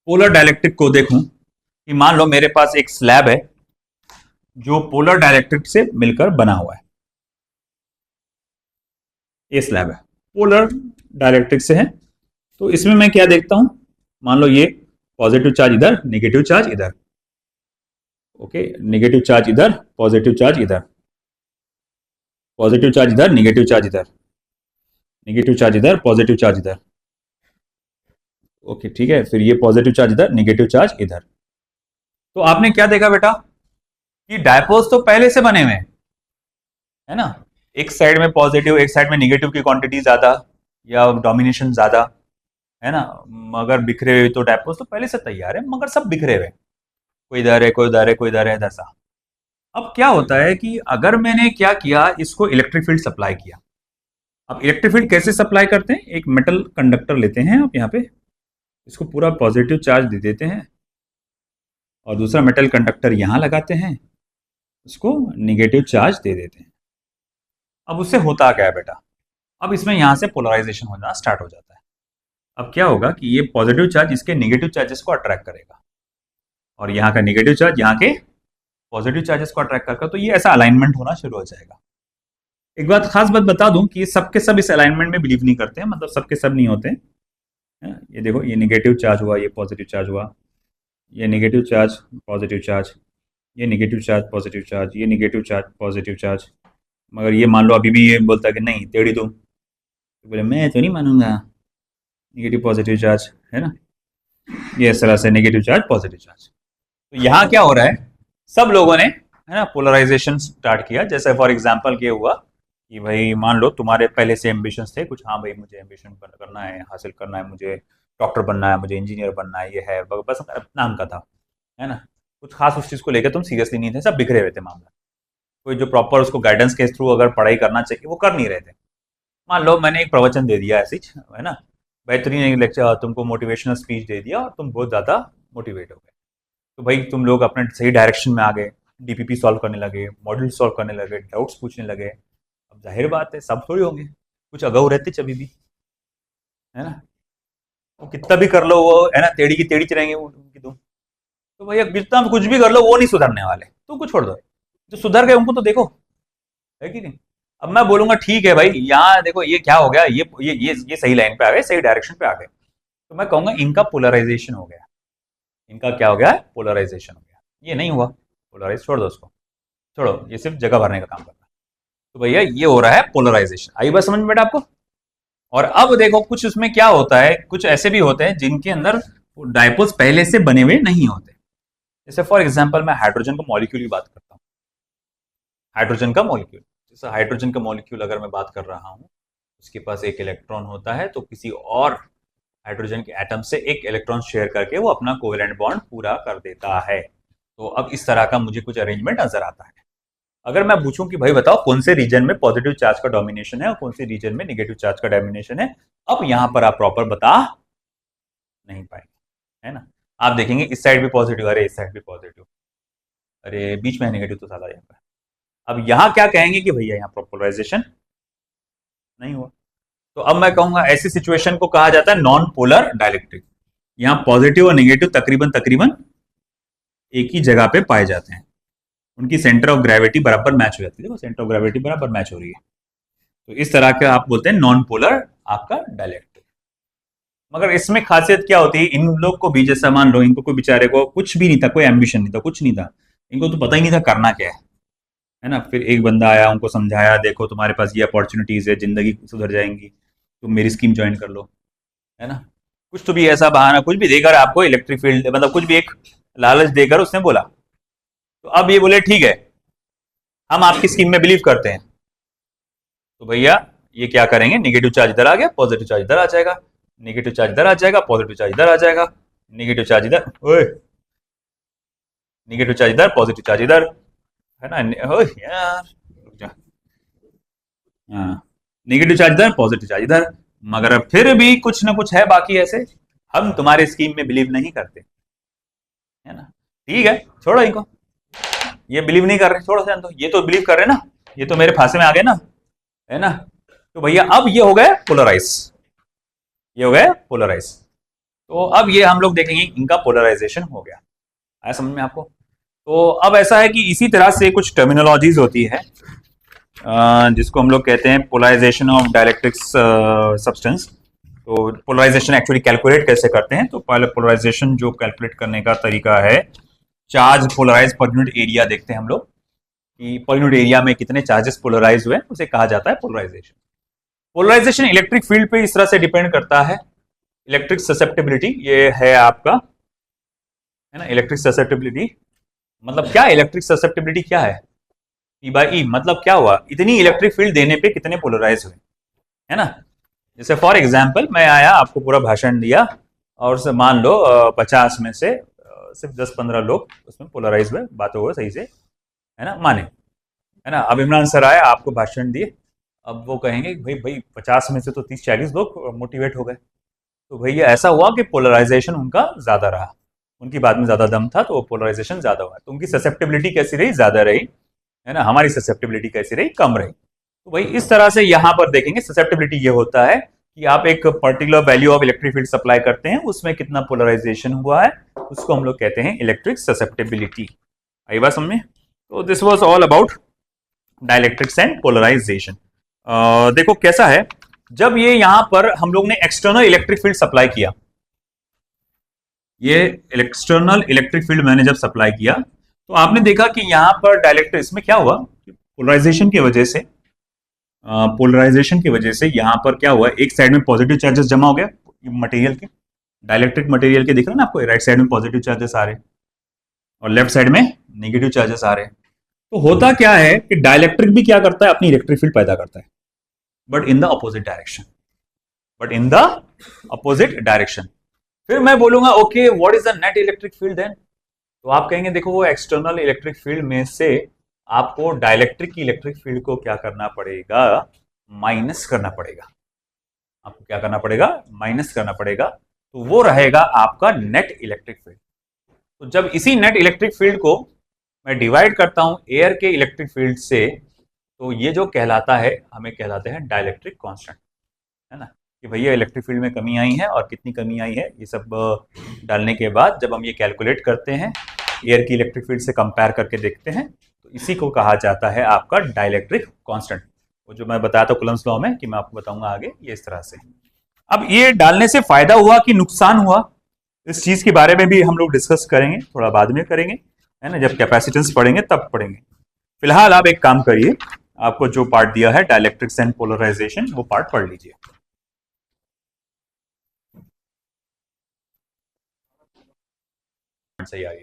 पोलर डाइलेक्ट्रिक को देखूं कि मान लो मेरे पास एक स्लैब है जो पोलर डाइलेक्ट्रिक से मिलकर बना हुआ है, ये स्लैब है, पोलर डाइलेक्ट्रिक से है। तो इसमें मैं क्या देखता हूं, मान लो ये पॉजिटिव चार्ज इधर, नेगेटिव चार्ज इधर, ओके, नेगेटिव चार्ज इधर, पॉजिटिव चार्ज इधर, पॉजिटिव चार्ज इधर, नेगेटिव चार्ज इधर, नेगेटिव चार्ज इधर, पॉजिटिव चार्ज इधर, ओके ठीक है, फिर ये पॉजिटिव चार्ज इधर, नेगेटिव चार्ज इधर। तो आपने क्या देखा बेटा कि डायपोल्स तो पहले से बने हुए हैं, है ना? एक साइड में पॉजिटिव, एक साइड में नेगेटिव की क्वांटिटी ज्यादा या डोमिनेशन ज्यादा, है ना? मगर बिखरे हुए तो डायपोल्स तो पहले से तैयार है, मगर सब बिखरे हुए, कोई इधर है, कोई उधर है, कोई इधर है, ऐसा। अब क्या होता है कि अगर मैंने क्या किया, इसको इलेक्ट्रिक फील्ड सप्लाई किया। अब इलेक्ट्रिक फील्ड कैसे सप्लाई करते हैं? एक मेटल कंडक्टर लेते हैं आप यहाँ पे, इसको पूरा पॉजिटिव चार्ज दे देते हैं और दूसरा मेटल कंडक्टर यहाँ लगाते हैं, उसको निगेटिव चार्ज दे देते हैं। अब उससे होता क्या है बेटा? अब इसमें यहाँ से पोलराइजेशन होना स्टार्ट हो जाता है। अब क्या होगा कि ये पॉजिटिव चार्ज इसके निगेटिव चार्जेस को अट्रैक्ट करेगा और यहाँ का निगेटिव चार्ज यहाँ के पॉजिटिव चार्जेस को अट्रैक्ट करेगा, तो ये ऐसा अलाइनमेंट होना शुरू हो जाएगा। एक बात खास बात बता दूं कि सबके सब इस अलाइनमेंट में बिलीव नहीं करते हैं, मतलब सबके सब नहीं होते हैं। ये देखो, ये नेगेटिव चार्ज हुआ, ये पॉजिटिव चार्ज हुआ, ये नेगेटिव चार्ज पॉजिटिव चार्ज, ये नेगेटिव चार्ज पॉजिटिव चार्ज, ये नेगेटिव चार्ज पॉजिटिव चार्ज। मगर ये मान लो अभी भी ये बोलता है कि नहीं टेढ़ी दो, तो बोले मैं तो नहीं मानूंगा, नेगेटिव पॉजिटिव चार्ज, है ना? ये इस तरह से नेगेटिव चार्ज पॉजिटिव चार्ज। तो यहाँ क्या हो रहा है, सब लोगों ने, है ना, पोलराइजेशन स्टार्ट किया। जैसे फॉर एग्जांपल ये हुआ कि भाई मान लो तुम्हारे पहले से एम्बिशंस थे कुछ, हाँ भाई मुझे एम्बिशन करना है, हासिल करना है, मुझे डॉक्टर बनना है, मुझे इंजीनियर बनना है, ये है बस नाम का था, है ना? कुछ खास उस चीज़ को लेकर तुम सीरियसली नहीं थे, सब बिखरे हुए थे मामला। कोई जो प्रॉपर उसको गाइडेंस के थ्रू अगर पढ़ाई करना चाहिए वो कर नहीं रहे थे। मान लो मैंने एक प्रवचन दे दिया ऐसे, है ना, बेहतरीन एक लेक्चर, तुमको मोटिवेशनल स्पीच दे दिया और तुम बहुत ज़्यादा मोटिवेट हो गए, तो भाई तुम लोग अपने सही डायरेक्शन में आ गए, डीपीपी सॉल्व करने लगे, मॉड्यूल सॉल्व करने लगे, डाउट्स पूछने लगे। अब जाहिर बात है सब थोड़ी होंगे, कुछ अगाऊ रहते कभी भी, है ना? वो कितना भी कर लो, वो है ना टेढ़ी की टेढ़ी चलेंगे वो उनकी तो भैया जितना कुछ भी कर लो वो नहीं सुधरने वाले, तो कुछ छोड़ दो, जो सुधर गए उनको तो देखो, है कि नहीं? अब मैं बोलूंगा ठीक है भाई, यहाँ देखो ये क्या हो गया, ये सही लाइन पे आ गए, सही डायरेक्शन पे आ गए, तो मैं कहूंगा इनका पोलराइजेशन हो गया। इनका क्या हो गया? पोलराइजेशन हो गया। ये नहीं हुआ, पोलराइज छोड़ दो उसको, छोड़ो, ये सिर्फ जगह भरने का काम करता है। तो भैया ये हो रहा है पोलराइजेशन। आई बात समझ में बेटा आपको? और अब देखो कुछ उसमें क्या होता है, कुछ ऐसे भी होते हैं जिनके अंदर डायपोल्स पहले से बने हुए नहीं होते। जैसे फॉर एग्जांपल मैं हाइड्रोजन का मॉलिक्यूल की बात करता हूँ, हाइड्रोजन का मॉलिक्यूल, जैसे हाइड्रोजन का मॉलिक्यूल अगर मैं बात कर रहा हूँ, उसके पास एक इलेक्ट्रॉन होता है, तो किसी और हाइड्रोजन के एटम से एक इलेक्ट्रॉन शेयर करके वो अपना कोवेलेंट बॉन्ड पूरा कर देता है। तो अब इस तरह का मुझे कुछ अरेंजमेंट नजर आता है। अगर मैं पूछूं कि भाई बताओ कौन से रीजन में पॉजिटिव चार्ज का डोमिनेशन है और कौन से रीजन में नेगेटिव चार्ज का डोमिनेशन है, अब यहां पर आप प्रॉपर बता नहीं पाएंगे, है ना। आप देखेंगे इस साइड भी पॉजिटिव, अरे इस साइड भी पॉजिटिव, अरे बीच में नेगेटिव तो साला यहाँ पर। अब यहाँ क्या कहेंगे कि भैया यहाँ पोलराइजेशन नहीं हुआ। तो अब मैं कहूंगा ऐसी सिचुएशन को कहा जाता है नॉन पोलर डाइलेक्ट्रिक। यहाँ पॉजिटिव और नेगेटिव तकरीबन तकरीबन एक ही जगह पे पाए जाते हैं, उनकी सेंटर ऑफ ग्रेविटी बराबर मैच हो जाती है। देखो सेंटर ऑफ ग्रेविटी बराबर मैच हो रही है, तो इस तरह के आप बोलते हैं नॉन पोलर आपका डाइलेक्ट्रिक। मगर इसमें खासियत क्या होती है, इन लोग को भी जैसा मान लो इनको कोई बेचारे को कुछ भी नहीं था, कोई एम्बिशन नहीं था, कुछ नहीं था, इनको तो पता ही नहीं था करना क्या है ना। फिर एक बंदा आया, उनको समझाया, देखो तुम्हारे पास ये अपॉर्चुनिटीज है, जिंदगी सुधर जाएंगी, तुम मेरी स्कीम ज्वाइन कर लो, है ना। कुछ तो भी ऐसा बहाना कुछ भी देकर आपको इलेक्ट्रिक फील्ड, मतलब कुछ भी एक लालच देकर उसने बोला। तो अब ये बोले ठीक है हम आपकी स्कीम में बिलीव करते हैं, तो भैया ये क्या करेंगे, नेगेटिव चार्ज इधर आ गया, पॉजिटिव चार्ज इधर आ जाएगा, नेगेटिव चार्ज इधर आ जाएगा, पॉजिटिव चार्ज इधर आ जाएगा, नेगेटिव चार्ज इधर, ओए नेगेटिव चार्ज इधर, पॉजिटिव चार्ज इधर, है ना। ओए यार रुक जा, हाँ नेगेटिव चार्ज इधर, पॉजिटिव चार्ज इधर। मगर फिर भी कुछ ना कुछ है बाकी ऐसे, हम तुम्हारे स्कीम में बिलीव नहीं करते, है ना। ठीक है छोड़ो इनको, ये बिलीव नहीं कर रहे, छोड़ो जान दो, ये तो बिलीव कर रहे ना, ये तो मेरे फांसे में आ गए ना, है ना। तो भैया अब ये हो गए पोलराइज, ये हो गए पोलराइज। तो अब ये हम लोग देखेंगे इनका पोलराइजेशन हो गया, आया समझ में आपको। तो अब ऐसा है कि इसी तरह से कुछ टर्मिनोलॉजीज होती है जिसको हम लोग कहते हैं पोलराइजेशन ऑफ डाइलेक्ट्रिक्स सब्सटेंस। तो पोलराइजेशन एक्चुअली कैलकुलेट कैसे करते हैं, तो पहले पोलराइजेशन जो कैलकुलेट करने का तरीका है, charge polarize per unit area देखते हैं हम लोग कि पर यूनिट एरिया में कितने चार्जेस पोलराइज हुए, उसे कहा जाता है पोलराइजेशन। पोलराइजेशन इलेक्ट्रिक फील्ड पे इस तरह से डिपेंड करता है। इलेक्ट्रिक ससेप्टिबिलिटी ये है आपका, है ना। इलेक्ट्रिक ससेप्टिबिलिटी मतलब क्या, इलेक्ट्रिक ससेप्टिबिलिटी क्या है, E बाई ई, मतलब क्या हुआ, इतनी इलेक्ट्रिक फील्ड देने पे कितने पोलराइज हुए, है ना। जैसे फॉर एग्जाम्पल मैं आया, आपको पूरा भाषण दिया और से मान लो 50 में से सिर्फ 10-15 लोग उसमें पोलराइज हुए, बातों हुए सही से, है ना, माने, है ना। अब इमरान सर आए, आपको भाषण दिए, अब वो कहेंगे भाई भाई 50 में से तो 30-40 लोग मोटिवेट हो गए, तो भैया ऐसा हुआ कि पोलराइजेशन उनका ज्यादा रहा, उनकी बात में ज्यादा दम था, तो वो पोलराइजेशन ज्यादा हुआ, तो उनकी ससेप्टिबिलिटी कैसी रही, ज्यादा रही, है ना। हमारी ससेप्टिबिलिटी कैसी रही, कम रही। तो भाई इस तरह से यहां पर देखेंगे ससेप्टिबिलिटी ये होता है कि आप एक particular value of electric field supply करते हैं, उसमें कितना पोलराइजेशन हुआ है, उसको हम लोग कहते हैं इलेक्ट्रिक ससेप्टिबिलिटी। आई बात समझ में। तो this was all about dielectrics and polarization. देखो कैसा है, जब ये यहां पर हम लोग ने एक्सटर्नल इलेक्ट्रिक फील्ड सप्लाई किया, ये एक्सटर्नल इलेक्ट्रिक फील्ड मैंने जब सप्लाई किया, तो आपने देखा कि यहां पर डायरेक्ट इसमें क्या हुआ, पोलराइजेशन की वजह से, यहां पर क्या हुआ, एक साइड में पॉजिटिव चार्जेस जमा हो गया मटेरियल के, डाइलेक्ट्रिक मटेरियल के, दिख रहा है ना आपको, राइट साइड में पॉजिटिव चार्जेस आ रहे और लेफ्ट साइड में नेगेटिव चार्जेस आ रहे। तो होता क्या है कि डाइलेक्ट्रिक भी क्या करता है, अपनी इलेक्ट्रिक फील्ड पैदा करता है, but in the opposite direction. फिर मैं बोलूंगा okay what is the net electric field then, तो आप कहेंगे देखो वो एक्सटर्नल इलेक्ट्रिक फील्ड में से आपको डाइलेक्ट्रिक की इलेक्ट्रिक फील्ड को क्या करना पड़ेगा, माइनस करना पड़ेगा। आपको क्या करना पड़ेगा, माइनस करना पड़ेगा, तो वो रहेगा आपका नेट इलेक्ट्रिक फील्ड। तो जब इसी नेट इलेक्ट्रिक फील्ड को मैं डिवाइड करता हूं एयर के इलेक्ट्रिक फील्ड से, तो ये जो कहलाता है, हमें कहलाते हैं डाइलेक्ट्रिक कांस्टेंट, है ना, कि भैया इलेक्ट्रिक फील्ड में कमी आई है और कितनी कमी आई है, ये सब डालने के बाद जब हम ये कैलकुलेट करते हैं, एयर की इलेक्ट्रिक फील्ड से कंपेयर करके देखते हैं, तो इसी को कहा जाता है आपका डाइलेक्ट्रिक कांस्टेंट। वो जो मैं बताया था कुलम्स लॉ में, कि मैं आपको बताऊंगा आगे, ये इस तरह से। अब ये डालने से फायदा हुआ कि नुकसान हुआ, इस चीज के बारे में भी हम लोग डिस्कस करेंगे, थोड़ा बाद में करेंगे, है ना, जब कैपेसिटेंस पढ़ेंगे तब पढ़ेंगे। फिलहाल आप एक काम करिए, आपको जो पार्ट दिया है डाइलेक्ट्रिक्स एंड पोलराइजेशन, वो पार्ट पढ़ लीजिए। सही आगे,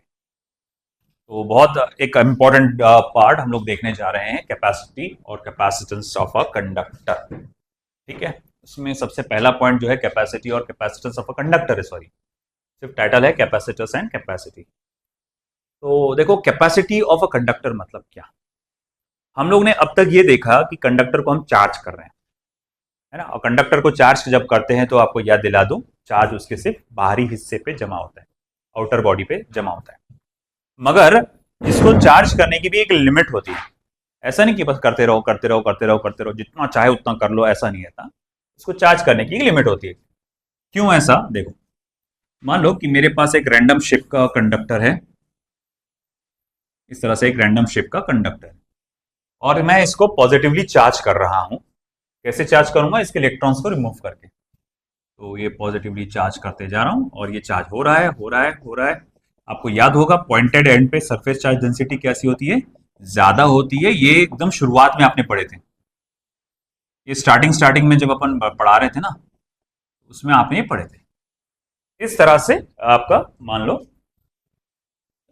तो बहुत एक इंपॉर्टेंट पार्ट हम लोग देखने जा रहे हैं, कैपेसिटी और कैपेसिटेंस ऑफ अ कंडक्टर। ठीक है, उसमें सबसे पहला पॉइंट जो है कैपेसिटी और कैपेसिटेंस ऑफ अ कंडक्टर है, सॉरी सिर्फ टाइटल है कैपेसिटर्स एंड कैपेसिटी। तो देखो कैपेसिटी ऑफ अ कंडक्टर मतलब क्या, हम लोग ने अब तक ये देखा कि कंडक्टर को हम चार्ज कर रहे हैं, है ना, और कंडक्टर को चार्ज जब करते हैं तो आपको याद दिला दूं, चार्ज उसके सिर्फ बाहरी हिस्से पे जमा होता है, आउटर बॉडी पे जमा होता है। मगर इसको चार्ज करने की भी एक लिमिट होती है। ऐसा नहीं कि बस करते रहो करते रहो करते रहो करते रहो, जितना चाहे उतना कर लो, ऐसा नहीं रहता। इसको चार्ज करने की एक लिमिट होती है। क्यों ऐसा, देखो, मान लो कि मेरे पास एक रैंडम शेप का कंडक्टर है, इस तरह से एक रैंडम शेप का कंडक्टर है, और मैं इसको पॉजिटिवली चार्ज कर रहा हूं। कैसे चार्ज करूंगा, इसके इलेक्ट्रॉन्स को रिमूव करके। तो ये पॉजिटिवली चार्ज करते जा रहा हूं और ये चार्ज हो रहा है हो रहा है हो रहा है। आपको याद होगा पॉइंटेड एंड पे सरफेस चार्ज डेंसिटी कैसी होती है, ज्यादा होती है। ये एकदम शुरुआत में आपने पढ़े थे, ये स्टार्टिंग में जब अपन पढ़ा रहे थे ना, उसमें आपने ये पढ़े थे। इस तरह से आपका मान लो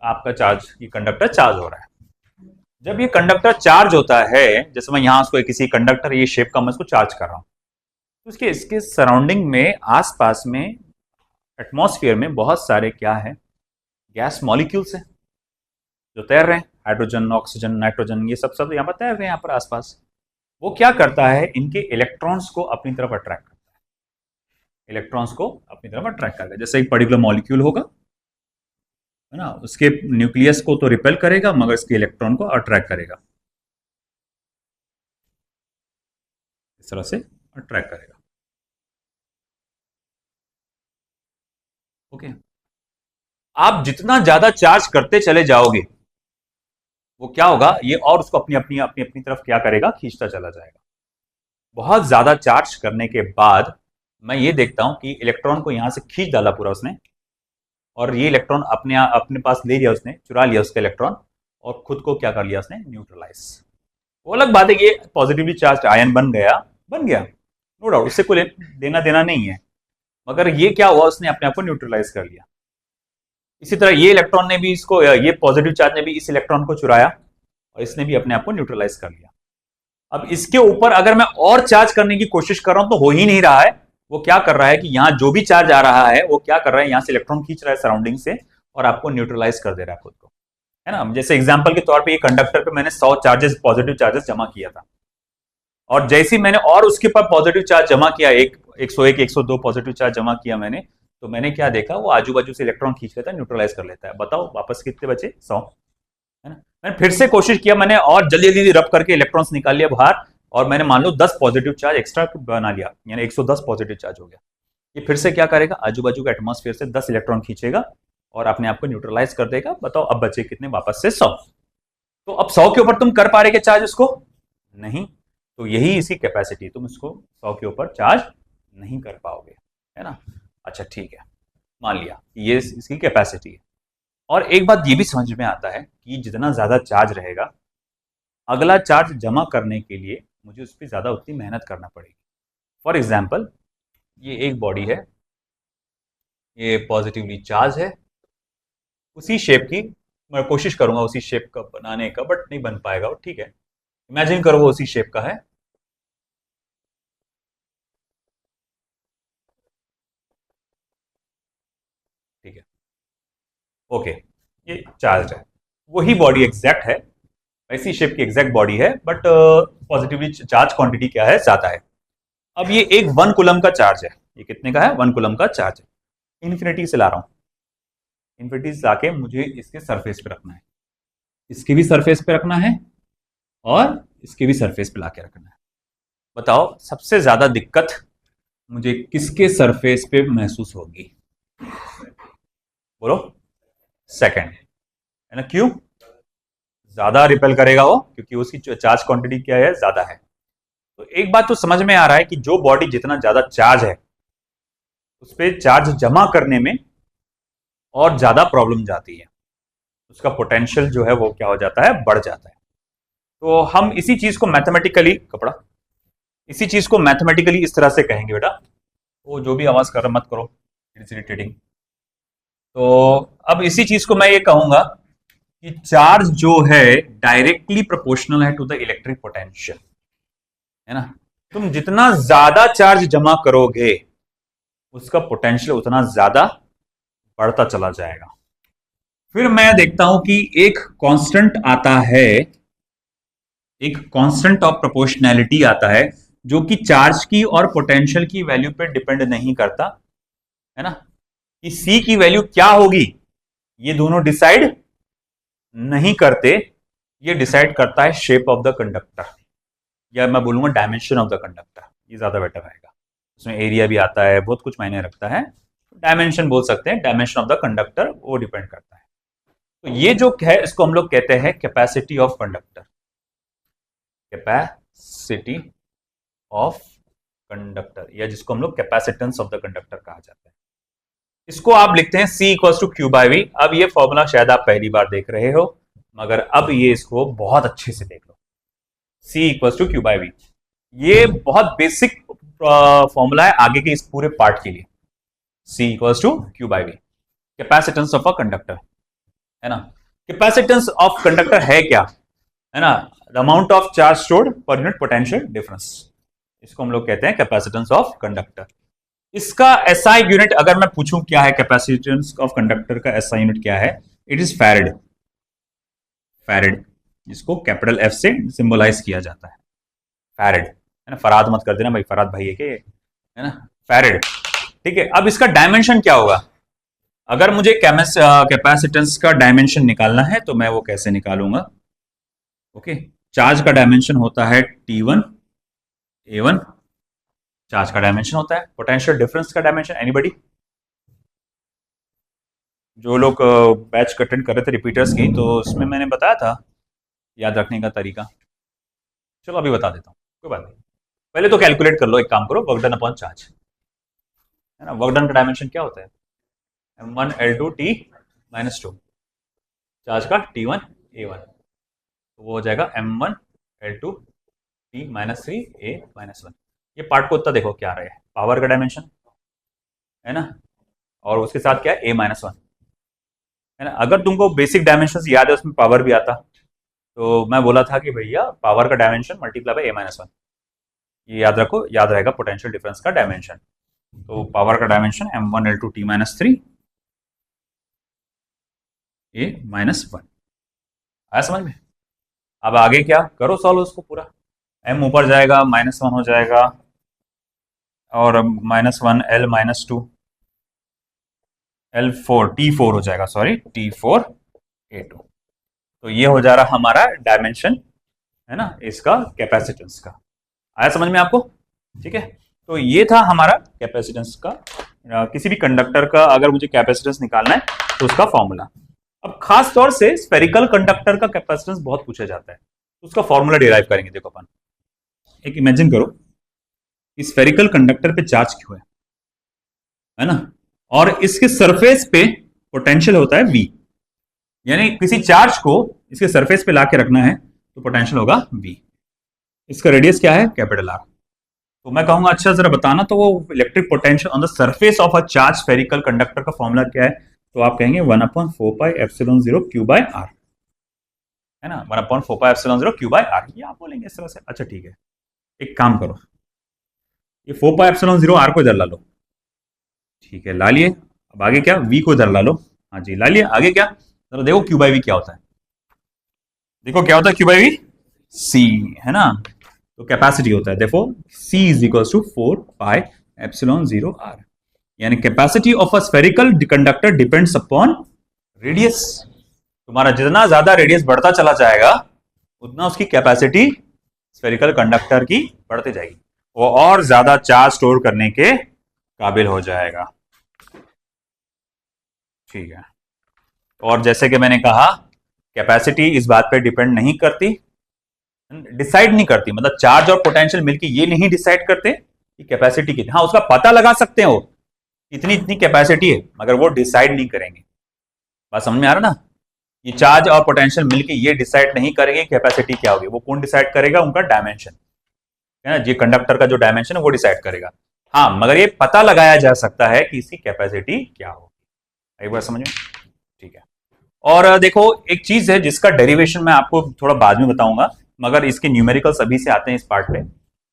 आपका चार्ज, ये कंडक्टर चार्ज हो रहा है। जब ये कंडक्टर चार्ज होता है, जैसे मैं यहां उसको किसी कंडक्टर ये शेप का मैं इसको चार्ज कर रहा हूं, तो इसके सराउंडिंग में, आसपास में, एटमॉस्फेयर में बहुत सारे क्या है, गैस मॉलिक्यूल्स हैं जो तैर रहे हैं। हाइड्रोजन, ऑक्सीजन, नाइट्रोजन, ये सब यहाँ पर तैर रहे हैं यहाँ पर आसपास। वो क्या करता है, इनके इलेक्ट्रॉन्स को अपनी तरफ अट्रैक्ट करता है, इलेक्ट्रॉन्स को अपनी तरफ अट्रैक्ट करता है। जैसे एक पर्टिकुलर मॉलिक्यूल होगा, है ना, उसके न्यूक्लियस को तो रिपेल करेगा मगर इसके इलेक्ट्रॉन को अट्रैक्ट करेगा, इस तरह से अट्रैक्ट करेगा। ओके, आप जितना ज्यादा चार्ज करते चले जाओगे, वो क्या होगा, ये और उसको अपनी अपनी अपनी अपनी तरफ क्या करेगा, खींचता चला जाएगा। बहुत ज्यादा चार्ज करने के बाद मैं ये देखता हूं कि इलेक्ट्रॉन को यहां से खींच डाला पूरा उसने, और ये इलेक्ट्रॉन अपने पास ले लिया उसने, चुरा लिया उसका इलेक्ट्रॉन, और खुद को क्या कर लिया उसने, न्यूट्रलाइज। वो अलग बात है, ये पॉजिटिवली चार्ज आयन बन गया, नो डाउट, उससे कोई देना देना नहीं है, मगर ये क्या हुआ, उसने अपने आप को न्यूट्रलाइज कर लिया। इसी तरह ये इलेक्ट्रॉन ने भी इसको, ये पॉजिटिव चार्ज ने भी इस इलेक्ट्रॉन को चुराया और इसने भी अपने आप को न्यूट्रलाइज कर लिया। अब इसके ऊपर अगर मैं और चार्ज करने की कोशिश कर रहा हूं तो हो ही नहीं रहा है। वो क्या कर रहा है कि यहां जो भी चार्ज आ रहा है, वो क्या कर रहा है, यहां से इलेक्ट्रॉन खींच रहा है सराउंडिंग से और आपको न्यूट्रलाइज कर दे रहा है खुद को, है ना। जैसे एग्जांपल के तौर पे ये कंडक्टर पे मैंने 100 चार्जेस, पॉजिटिव चार्जेस जमा किया था, और जैसे ही मैंने और उसके ऊपर पॉजिटिव चार्ज जमा किया, 101, 102 पॉजिटिव चार्ज जमा किया मैंने, तो मैंने क्या देखा, वो आजू बाजू से इलेक्ट्रॉन खींच लेता है, न्यूट्रलाइज कर लेता है। बताओ वापस कितने बचे, 100, है ना। मैंने फिर से कोशिश किया, मैंने और जल्दी जल्दी रब करके इलेक्ट्रॉन्स निकाल लिया बाहर, और मैंने मान लो 10 पॉजिटिव चार्ज एक्स्ट्रा बना लिया, यानी 110 पॉजिटिव चार्ज हो गया। ये फिर से क्या करेगा, आजू बाजू के एटमॉस्फेयर से 10 इलेक्ट्रॉन खींचेगा और अपने आप को न्यूट्रलाइज कर देगा। बताओ अब बचे कितने, वापस से 100। तो अब 100 के ऊपर तुम कर पा रहे क्या चार्ज उसको, नहीं। तो यही इसकी कैपेसिटी, तुम इसको 100 के ऊपर चार्ज नहीं कर पाओगे, है ना। अच्छा ठीक है, मान लिया ये इसकी कैपेसिटी है। और एक बात ये भी समझ में आता है कि जितना ज्यादा चार्ज रहेगा, अगला चार्ज जमा करने के लिए मुझे उस पर ज्यादा उतनी मेहनत करना पड़ेगी। फॉर एग्जाम्पल, ये एक बॉडी है, ये पॉजिटिवली चार्ज है, उसी शेप की मैं कोशिश करूंगा उसी शेप का बनाने का, बट नहीं बन पाएगा वो, ठीक है। इमेजिन करो वो उसी शेप का है, ठीक है, ओके, ये चार्ज है, वही बॉडी एग्जैक्ट है, ऐसी शेप की एग्जैक्ट बॉडी है, बट पॉजिटिवली चार्ज क्वांटिटी क्या है, ज्यादा है। अब ये एक 1 कूलम का चार्ज है, ये कितने का है, 1 कूलम का चार्ज है। इन्फिनिटी से ला रहा हूं, इन्फिनिटी से लाके मुझे इसके सरफेस पे रखना है, इसके भी सरफेस पे रखना है और इसके भी सरफेस पे लाके रखना है। बताओ सबसे ज्यादा दिक्कत मुझे किसके सरफेस पे महसूस होगी, बोलो, सेकंड, है ना। क्यों, ज्यादा रिपेल करेगा वो, क्योंकि उसकी चार्ज क्वांटिटी क्या है, ज्यादा है। तो एक बात तो समझ में आ रहा है कि जो बॉडी जितना ज्यादा चार्ज है, उस पर चार्ज जमा करने में और ज्यादा प्रॉब्लम जाती है, उसका पोटेंशियल जो है वो क्या हो जाता है, बढ़ जाता है। तो हम इसी चीज को मैथमेटिकली, इसी चीज को मैथमेटिकली इस तरह से कहेंगे, बेटा वो जो भी आवाज कर रहा मत करो, इट्स इरिटेटिंग। तो अब इसी चीज को मैं ये कहूंगा कि चार्ज जो है डायरेक्टली प्रोपोर्शनल है टू द इलेक्ट्रिक पोटेंशियल, है ना। तुम जितना ज्यादा चार्ज जमा करोगे, उसका पोटेंशियल उतना ज्यादा बढ़ता चला जाएगा। फिर मैं देखता हूं कि एक कांस्टेंट आता है, एक कांस्टेंट ऑफ प्रोपोर्शनैलिटी आता है जो कि चार्ज की और पोटेंशियल की वैल्यू पे डिपेंड नहीं करता, है ना, कि सी की वैल्यू क्या होगी ये दोनों डिसाइड नहीं करते, ये डिसाइड करता है शेप ऑफ द कंडक्टर, या मैं बोलूंगा डायमेंशन ऑफ द कंडक्टर, ये ज्यादा बेटर रहेगा। उसमें एरिया भी आता है, बहुत कुछ मायने रखता है, डायमेंशन बोल सकते हैं, डायमेंशन ऑफ द कंडक्टर वो डिपेंड करता है। तो ये जो है इसको हम लोग कहते हैं capacity of conductor, capacity of conductor, या जिसको हम लोग कैपेसिटेंस ऑफ द कंडक्टर कहा जाता है। इसको आप लिखते हैं C equals to Q by V. अब ये फॉर्मूला शायद आप पहली बार देख रहे हो, मगर अब ये इसको बहुत अच्छे से देख लो, C equals to Q by V. ये बहुत बेसिक फॉर्मूला है आगे के इस पूरे पार्ट के लिए। C equals to Q by V, capacitance of a conductor, है ना। कैपेसिटेंस ऑफ कंडक्टर है क्या, है ना, the amount of charge stored per unit potential difference, इसको हम लोग कहते हैं कैपेसिटेंस ऑफ कंडक्टर। इसका एसआई यूनिट अगर मैं पूछूं क्या है, कैपेसिटेंस ऑफ कंडक्टर का एसआई यूनिट क्या है, इट इज फैरेड, फैरेड जिसको कैपिटल एफ से सिंबलाइज किया जाता है, फैरेड, है ना। फराद मत कर देना भाई, फराद भाई है के, है ना, फैरेड, ठीक है। अब इसका डायमेंशन क्या होगा, अगर मुझे कैपेसिटेंस का डायमेंशन निकालना है तो मैं वो कैसे निकालूंगा, ओके। चार्ज का डायमेंशन होता है T1 A1, चार्ज का डायमेंशन होता है, पोटेंशियल डिफरेंस का डायमेंशन, एनीबॉडी, जो लोग बैच अटेंड कर रहे थे रिपीटर्स की, तो उसमें मैंने बताया था याद रखने का तरीका, चलो अभी बता देता हूँ, कोई बात नहीं। पहले तो कैलकुलेट कर लो, एक काम करो, वर्क डन अपॉन चार्ज, है ना। वर्क डन का डायमेंशन क्या होता है, M1 L2 T - 2, चार्ज का T1 A1, तो वो हो जाएगा M1 L2 T - 3 A - 1। ये पार्ट को उतना देखो क्या आ रहा है, पावर का डायमेंशन, है ना, और उसके साथ क्या है A - 1, है ना। अगर तुमको बेसिक डायमेंशन याद है उसमें पावर भी आता, तो मैं बोला था कि भैया पावर का डायमेंशन मल्टीप्लाई बाय A - 1, ये याद रखो, याद रहेगा पोटेंशियल डिफरेंस का डायमेंशन। तो पावर का dimension M1 L2 T - 3 A - 1, आया समझ में। अब आगे क्या करो, सॉल्व उसको पूरा, M ऊपर जाएगा, -1 हो जाएगा, और -1 L - 2 L4 T4 हो जाएगा, सॉरी T4 A2। तो ये हो जा रहा हमारा डायमेंशन, है ना, इसका कैपेसिटेंस का, आया समझ में आपको, ठीक है। तो ये था हमारा कैपेसिटेंस का, किसी भी कंडक्टर का अगर मुझे कैपेसिटेंस निकालना है तो उसका फॉर्मूला। अब खास तौर से स्फेरिकल कंडक्टर का कैपेसिटेंस बहुत पूछा जाता है, तो उसका फॉर्मूला डिराइव करेंगे। देखो अपन एक इमेजिन करो, स्फेरिकल कंडक्टर पे चार्ज क्यों है ना, और इसके सरफेस पे पोटेंशियल होता है V, यानी किसी चार्ज को इसके सरफेस पे लाके रखना है तो पोटेंशियल होगा V। इसका रेडियस क्या है, कैपिटल R। तो मैं कहूंगा अच्छा जरा बताना, तो वो electric potential on the surface of a charge spherical conductor का फॉर्मूला क्या है, तो आप कहेंगे 1/4πε0 Q/R, है ना, 1/4πε0 Q/R, ये आप बोलेंगे इस तरह से। अच्छा ठीक है, एक काम करो, ये 4πε0 R को इधर ला लो, ठीक है ला लिए। अब आगे क्या, V को इधर ला लो, हाँ जी ला लिए। आगे क्या, जरा देखो Q/V क्या होता है, देखो क्या होता है Q/V, C, है ना। तो कैपेसिटी होता है, देखो C = 4πε0 R, यानी capacity of a spherical conductor depends upon radius. तुम्हारा जितना ज्यादा रेडियस बढ़ता चला जाएगा उतना उसकी कैपेसिटी स्फेरिकल कंडक्टर की बढ़ती जाएगी, वो और ज्यादा चार्ज स्टोर करने के काबिल हो जाएगा, ठीक है। और जैसे कि मैंने कहा कैपेसिटी इस बात पे डिपेंड नहीं करती, डिसाइड नहीं करती, मतलब चार्ज और पोटेंशियल मिलके ये नहीं डिसाइड करते कि कैपेसिटी कितनी, हाँ उसका पता लगा सकते हो इतनी इतनी कैपेसिटी है, मगर वो डिसाइड नहीं करेंगे। बात समझ में आ रहा ना, ये चार्ज और पोटेंशियल मिलके ये डिसाइड नहीं करेंगे कैपेसिटी क्या होगी, वो कौन डिसाइड करेगा, उनका डायमेंशन, है ना, ये कंडक्टर का जो डायमेंशन है वो डिसाइड करेगा। हाँ मगर ये पता लगाया जा सकता है कि इसकी कैपेसिटी क्या होगी, एक बार समझ में, ठीक है। और देखो एक चीज है जिसका डेरिवेशन मैं आपको थोड़ा बाद में बताऊंगा, मगर इसके न्यूमेरिकल्स अभी से आते हैं इस पार्ट पे।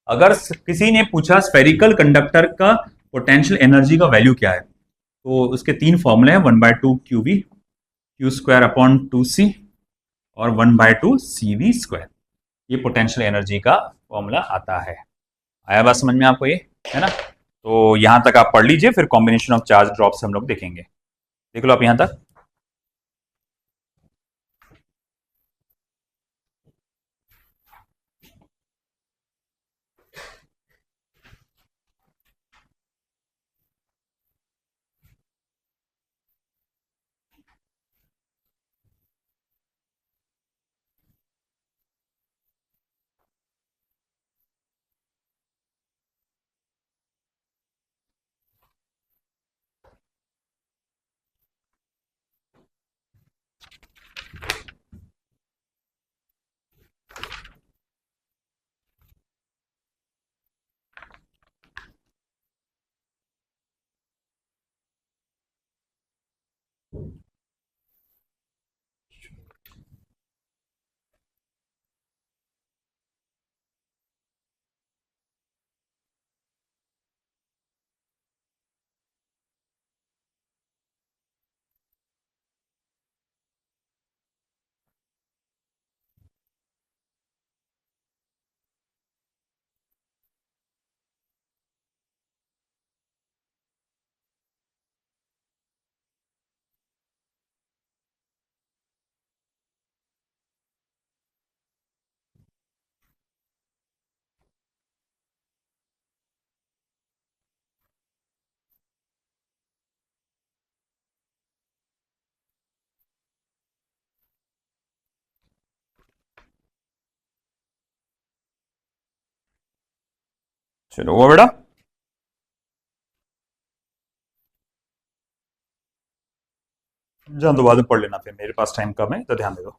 अगर किसी ने पूछा स्फेरिकल कंडक्टर का पोटेंशियल एनर्जी का वैल्यू क्या है, तो उसके 3 फॉर्मूले हैं, 1/2 QV, Q² / 2C और 1/2 CV²। ये पोटेंशियल एनर्जी का फॉर्मूला आता है। आया बात समझ में आपको ये, है ना? तो यहां तक आप पढ़ लीजिए, फिर कॉम्बिनेशन ऑफ चार्ज ड्रॉप से हम लोग देखेंगे। देख लो आप यहां तक। चलो वो बेटा, जान दो, बाद में पढ़ लेना, फिर मेरे पास टाइम कम है तो ध्यान दे दो।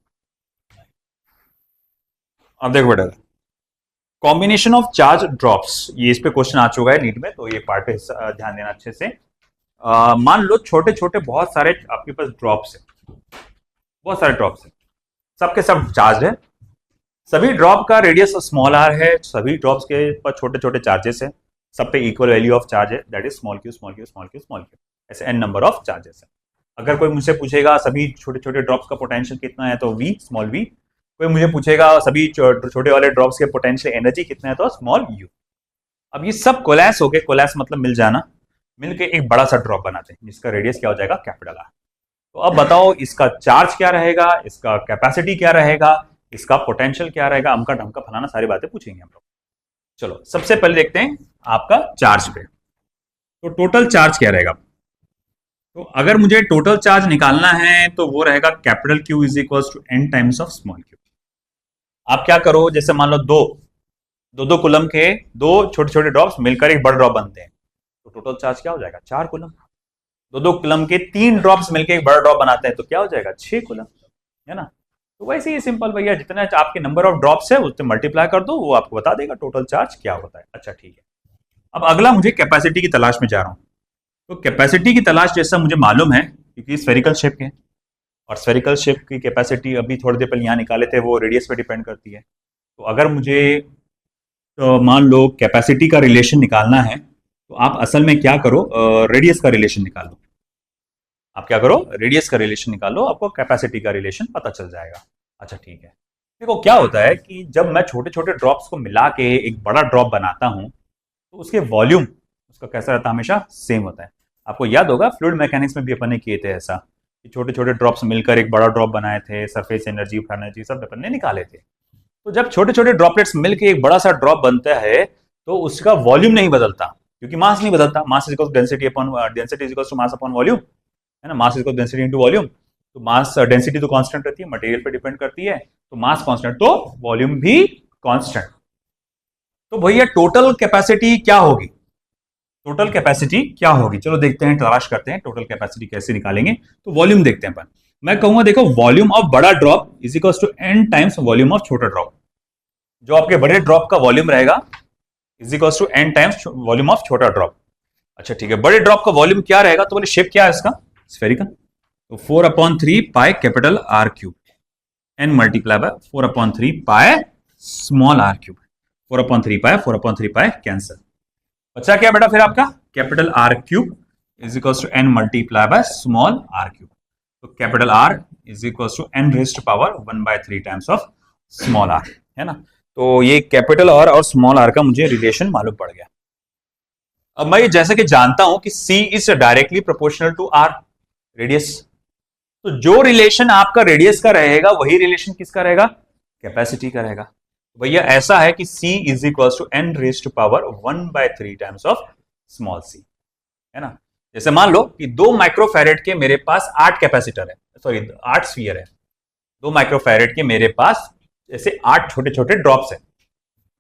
अब देखो बेटा, कॉम्बिनेशन ऑफ चार्ज ड्रॉप्स, ये इस पे क्वेश्चन आ चुका है नीट में, तो ये पार्ट पे ध्यान देना अच्छे से। मान लो छोटे छोटे बहुत सारे आपके पास ड्रॉप्स है, बहुत सारे ड्रॉप्स है, सबके सब चार्ज है, सभी ड्रॉप का रेडियस स्मॉल आर है, सभी ड्रॉप्स के पर छोटे छोटे चार्जेस है, सब पे इक्वल वैल्यू ऑफ चार्ज है, that is small Q small Q small Q small Q, ऐसे एन नंबर ऑफ चार्जेस है। अगर कोई मुझसे पूछेगा सभी छोटे छोटे ड्रॉप्स का पोटेंशियल कितना है, तो वी स्मॉल वी। कोई मुझे पूछेगा सभी छोटे वाले ड्रॉप्स के पोटेंशियल एनर्जी कितना है, तो स्मॉल यू। अब ये सब कोलैस हो गए, कोलैस मतलब मिल जाना, मिलके एक बड़ा सा ड्रॉप बनाते हैं जिसका रेडियस क्या हो जाएगा, कैपिटल आर। तो अब बताओ इसका चार्ज क्या रहेगा, इसका कैपेसिटी क्या रहेगा, इसका पोटेंशियल क्या रहेगा, अमका ढमका फलाना सारी बातें पूछेंगे हम लोग। चलो सबसे पहले देखते हैं आपका चार्ज पे। तो टोटल चार्ज क्या रहेगा? तो अगर मुझे टोटल चार्ज निकालना है तो वो रहेगा capital Q is equal to N times of small Q. आप क्या करो, जैसे मान लो दो दो दो कुलम के दो छोटे छोटे ड्रॉप्स मिलकर एक बड़ा ड्रॉप बनते हैं, तो टोटल चार्ज क्या हो जाएगा, 4 कुलम। दो दो कुलम के 3 ड्रॉप्स मिलकर एक बड़ा ड्रॉप बनाते हैं, तो क्या हो जाएगा, 6 कुलम, है ना? तो वैसे ही सिंपल भैया, जितना आपके नंबर ऑफ ड्रॉप्स है उससे मल्टीप्लाई कर दो, वो आपको बता देगा टोटल चार्ज क्या होता है। अच्छा ठीक है, अब अगला मुझे कैपेसिटी की तलाश में जा रहा हूं। तो कैपेसिटी की तलाश जैसा मुझे मालूम है, क्योंकि स्फेरिकल शेप के, और स्फेरिकल शेप की कैपेसिटी अभी थोड़ी देर पहले यहाँ निकाले थे, वो रेडियस पे डिपेंड करती है। तो अगर मुझे तो मान लो कैपेसिटी का रिलेशन निकालना है, तो आप असल में क्या करो, रेडियस का रिलेशन निकालो। आप क्या करो, रेडियस का रिलेशन निकालो, आपको कैपेसिटी का रिलेशन पता चल जाएगा। अच्छा ठीक है, देखो क्या होता है कि जब मैं छोटे छोटे ड्रॉप्स को मिला के एक बड़ा ड्रॉप बनाता हूं, तो उसके वॉल्यूम उसका कैसा रहता है, हमेशा सेम होता है। आपको याद होगा फ्लूइड मैकेनिक्स में भी अपन ने किए थे ऐसा, कि छोटे छोटे ड्रॉप्स मिलकर एक बड़ा ड्रॉप बनाए थे, सरफेस एनर्जी एनर्जी सब अपन ने निकाले थे। तो जब छोटे छोटे ड्रॉपलेट्स मिलकर एक बड़ा सा ड्रॉप बनता है, तो उसका वॉल्यूम नहीं बदलता, क्योंकि मास नहीं बदलता, mass is equal to density upon density is equal to mass upon volume, है ना? Mass is equal to density into volume. तो मास डेंसिटी तो कांस्टेंट रहती है, मटेरियल पे डिपेंड करती है, तो मास कांस्टेंट तो वॉल्यूम भी कांस्टेंट। तो भैया टोटल कैपेसिटी क्या होगी, टोटल कैपेसिटी क्या होगी, चलो देखते हैं, तलाश करते हैं टोटल कैपेसिटी कैसे निकालेंगे। तो वॉल्यूम देखते हैं अपन। मैं कहूंगा देखो, वॉल्यूम ऑफ बड़ा drop is equal to N times volume of छोटा ड्रॉप। जो आपके बड़े ड्रॉप का वॉल्यूम रहेगा is equal to N times volume of छोटा ड्रॉप। अच्छा ठीक है, बड़े ड्रॉप का वॉल्यूम क्या रहेगा, तो बोले शेप क्या है इसका, स्फेरिकल। तो 4/3 pi capital R cube n multiply by 4/3 pi small R cube. 4/3 pi cancel, बचा क्या बेटा फिर आपका, capital R cube is equal to n multiply by small R cube. तो capital R is equal to n raised power 1/3 times of small R, है ना? तो ये कैपिटल आर और स्मॉल आर का मुझे रिलेशन मालूम पड़ गया। अब मैं जैसे कि जानता हूं कि C is directly proportional to R radius, तो जो रिलेशन आपका रेडियस का रहेगा वही रिलेशन किसका रहेगा, कैपेसिटी का रहेगा। भैया ऐसा है कि C is equal to n raise to power 1/3 times of small c, है ना। जैसे मान लो कि 2 माइक्रोफैरेड के मेरे पास 8 कैपेसिटर है, सॉरी 8 स्फीयर है। 2 माइक्रोफैरेड के मेरे पास जैसे 8 छोटे छोटे ड्रॉप्स है,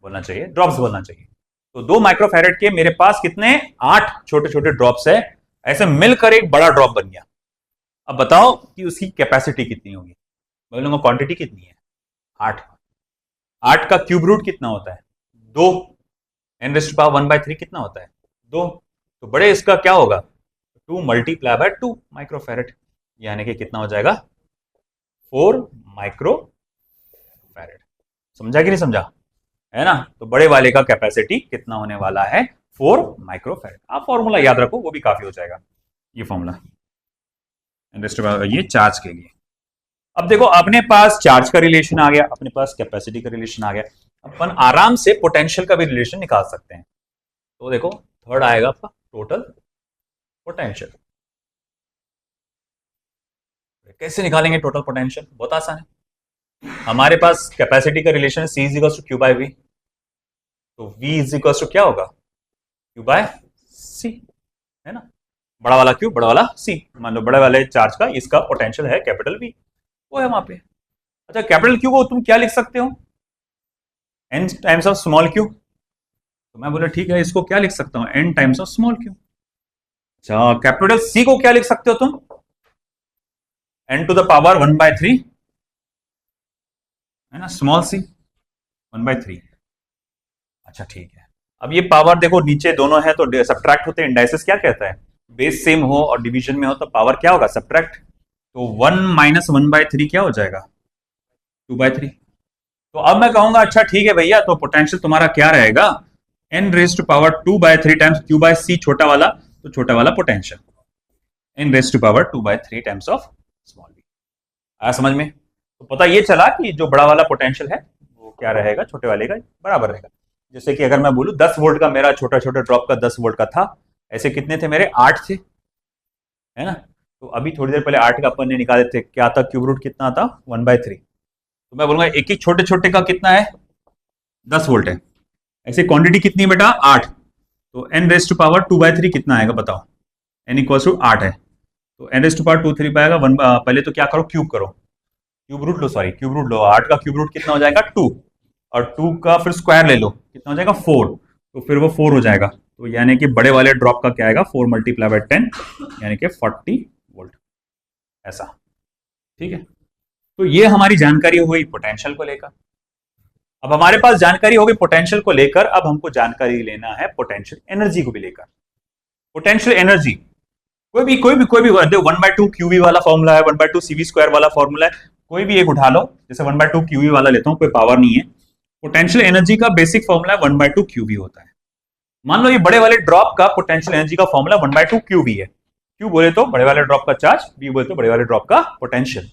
बोलना चाहिए ड्रॉप्स बोलना चाहिए। तो 2 माइक्रोफैरेड के मेरे पास कितने 8 छोटे छोटे ड्रॉप्स है, ऐसे मिलकर एक बड़ा ड्रॉप बन गया। अब बताओ कि उसकी कैपेसिटी कितनी होगी, बोलूंगा क्वांटिटी कितनी है 8। 8 का क्यूब रूट कितना होता है 2, n रेज़ टू पावर 1/3 कितना होता है 2, तो बड़े इसका क्या होगा 2 मल्टीप्लाई बाय 2 माइक्रोफैरेड, यानी कि कितना हो जाएगा 4 माइक्रोफैरेड। समझा कि नहीं समझा, है ना। तो बड़े वाले का कैपेसिटी कितना होने वाला है 4 माइक्रोफैरेड। आप फॉर्मूला याद रखो, वो भी काफी हो जाएगा ये फॉर्मूला ये चार्ज के लिए। अब देखो अपने पास चार्ज का रिलेशन आ गया, अपने पास कैपेसिटी का रिलेशन आ गया, अपन आराम से पोटेंशियल का भी रिलेशन निकाल सकते हैं। तो देखो थर्ड आएगा आपका टोटल पोटेंशियल। कैसे निकालेंगे टोटल पोटेंशियल, बहुत आसान है। हमारे पास कैपेसिटी का रिलेशन है C is equal to Q by V, तो V इज इक्वल टू क्या होगा Q बाय C, है ना। बड़ा वाला Q बड़ा वाला C, मान लो बड़े वाले चार्ज का इसका पोटेंशियल है कैपिटल V, वो है वहां पे। अच्छा कैपिटल Q को तुम क्या लिख सकते हो n times of small q, तो मैं बोला ठीक है इसको क्या लिख सकता हूं n times of small q। अच्छा कैपिटल C को क्या लिख सकते हो तुम n टू द पावर 1/3, है ना, स्मॉल c 1/3। अच्छा ठीक है, अब ये पावर देखो नीचे दोनों है तो सब्ट्रैक्ट होते हैं। इंडाइसिस क्या कहता है बेस सेम हो और डिवीजन में हो तो पावर क्या होगा सब्ट्रैक्ट, तो 1 माइनस 1/3 क्या हो जाएगा 2/3। तो अब मैं कहूंगा अच्छा ठीक है भैया, तो पोटेंशियल तुम्हारा क्या रहेगा n raise to power 2/3 times Q by C, छोटा वाला तो छोटा वाला potential n raise to power 2/3 times of small v। आया समझ में, तो पता ये चला कि जो बड़ा वाला पोटेंशियल है वो क्या रहेगा छोटे वाले का बराबर रहेगा। जैसे कि अगर मैं बोलूं 10 वोल्ट का मेरा छोटा छोटा ड्रॉप का 10 वोल्ट का था, ऐसे कितने थे मेरे 8 थे, है ना। तो अभी थोड़ी देर पहले 8 का अपन ने निकाले थे, क्या था क्यूब रूट कितना था 1/3, तो मैं बोलूंगा एक एक छोटे छोटे का कितना है 10 वोल्ट है, ऐसे क्वांटिटी कितनी बेटा 8, तो n रेज टू पावर 2/3 कितना आएगा बताओ, n इक्वल टू 8 है, तो n रेज टू पावर 2/3 पाएगा 1। पहले तो क्या करो क्यूब करो, क्यूब रूट लो, सॉरी क्यूब रूट लो, 8 का क्यूब रूट कितना हो जाएगा 2, और 2 का फिर स्क्वायर ले लो कितना हो जाएगा 4, तो फिर वो 4 हो जाएगा, तो यानी कि बड़े वाले ड्रॉप का क्या आएगा 4 मल्टीप्लाई बाय 10 यानी कि 40 वोल्ट, ऐसा ठीक है। तो ये हमारी जानकारी हुई पोटेंशियल को लेकर। अब हमारे पास जानकारी होगी पोटेंशियल को लेकर, अब हमको जानकारी लेना है पोटेंशियल एनर्जी को भी लेकर। पोटेंशियल एनर्जी कोई भी 1/2 QV वाला फॉर्मूला है, 1/2 CV स्क्वायर वाला फॉर्मूला है, कोई भी एक उठा लो, जैसे 1/2 QV वाला लेता हूं, कोई पावर नहीं है। पोटेंशियल एनर्जी का बेसिक फॉर्मूला 1/2 QV होता है। मान लो ये बड़े वाले ड्रॉप का पोटेंशियल एनर्जी का फॉर्मूला 1/2 QV है। Q बोले तो बड़े वाले ड्रॉप का चार्ज, V बोले तो बड़े वाले ड्रॉप का पोटेंशियल।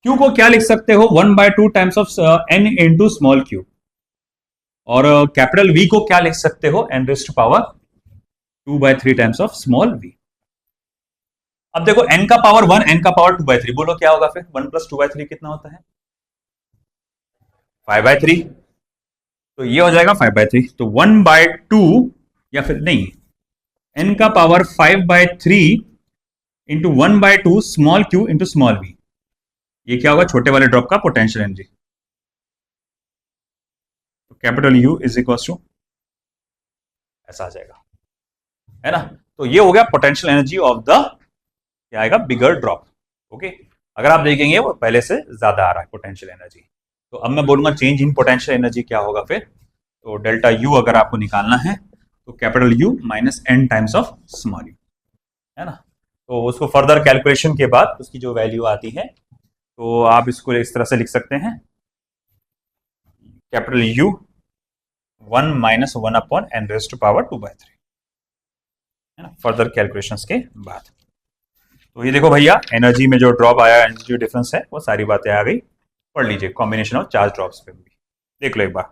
Q को क्या लिख सकते हो 1/2 times of n into small q, और कैपिटल V को क्या लिख सकते हो n raise to power 2/3 times of small v। अब देखो n का पावर 1 n का पावर 2/3, बोलो क्या होगा फिर 1 प्लस 2/3 कितना होता है 5/3, तो ये हो जाएगा 5/3, तो 1/2 या फिर नहीं n का power 5/3 into 1/2 small q into small v, ये क्या होगा छोटे वाले ड्रॉप का पोटेंशियल एनर्जी। तो capital U is equal to ऐसा आ जाएगा, है ना। तो ये हो गया पोटेंशियल एनर्जी ऑफ द क्या आएगा बिगर ड्रॉप। ओके, अगर आप देखेंगे वो पहले से ज्यादा आ रहा है पोटेंशियल एनर्जी। तो अब मैं बोलूंगा चेंज इन पोटेंशियल एनर्जी क्या होगा फिर, तो डेल्टा U अगर आपको निकालना है तो capital U minus n times of small u, है ना। तो उसको फर्दर कैलकुलेशन के बाद उसकी जो वैल्यू आती है तो आप इसको इस तरह से लिख सकते हैं capital U 1 minus 1 upon n raise to power 2/3, है ना, फर्दर कैलकुलेशंस के बाद। तो ये देखो भैया एनर्जी में जो ड्रॉप आया, एनर्जी डिफरेंस है, वो सारी बातें आ गई, पढ़ लीजिए कॉम्बिनेशन ऑफ चार्ज ड्रॉप्स पे भी देख लो एक बार।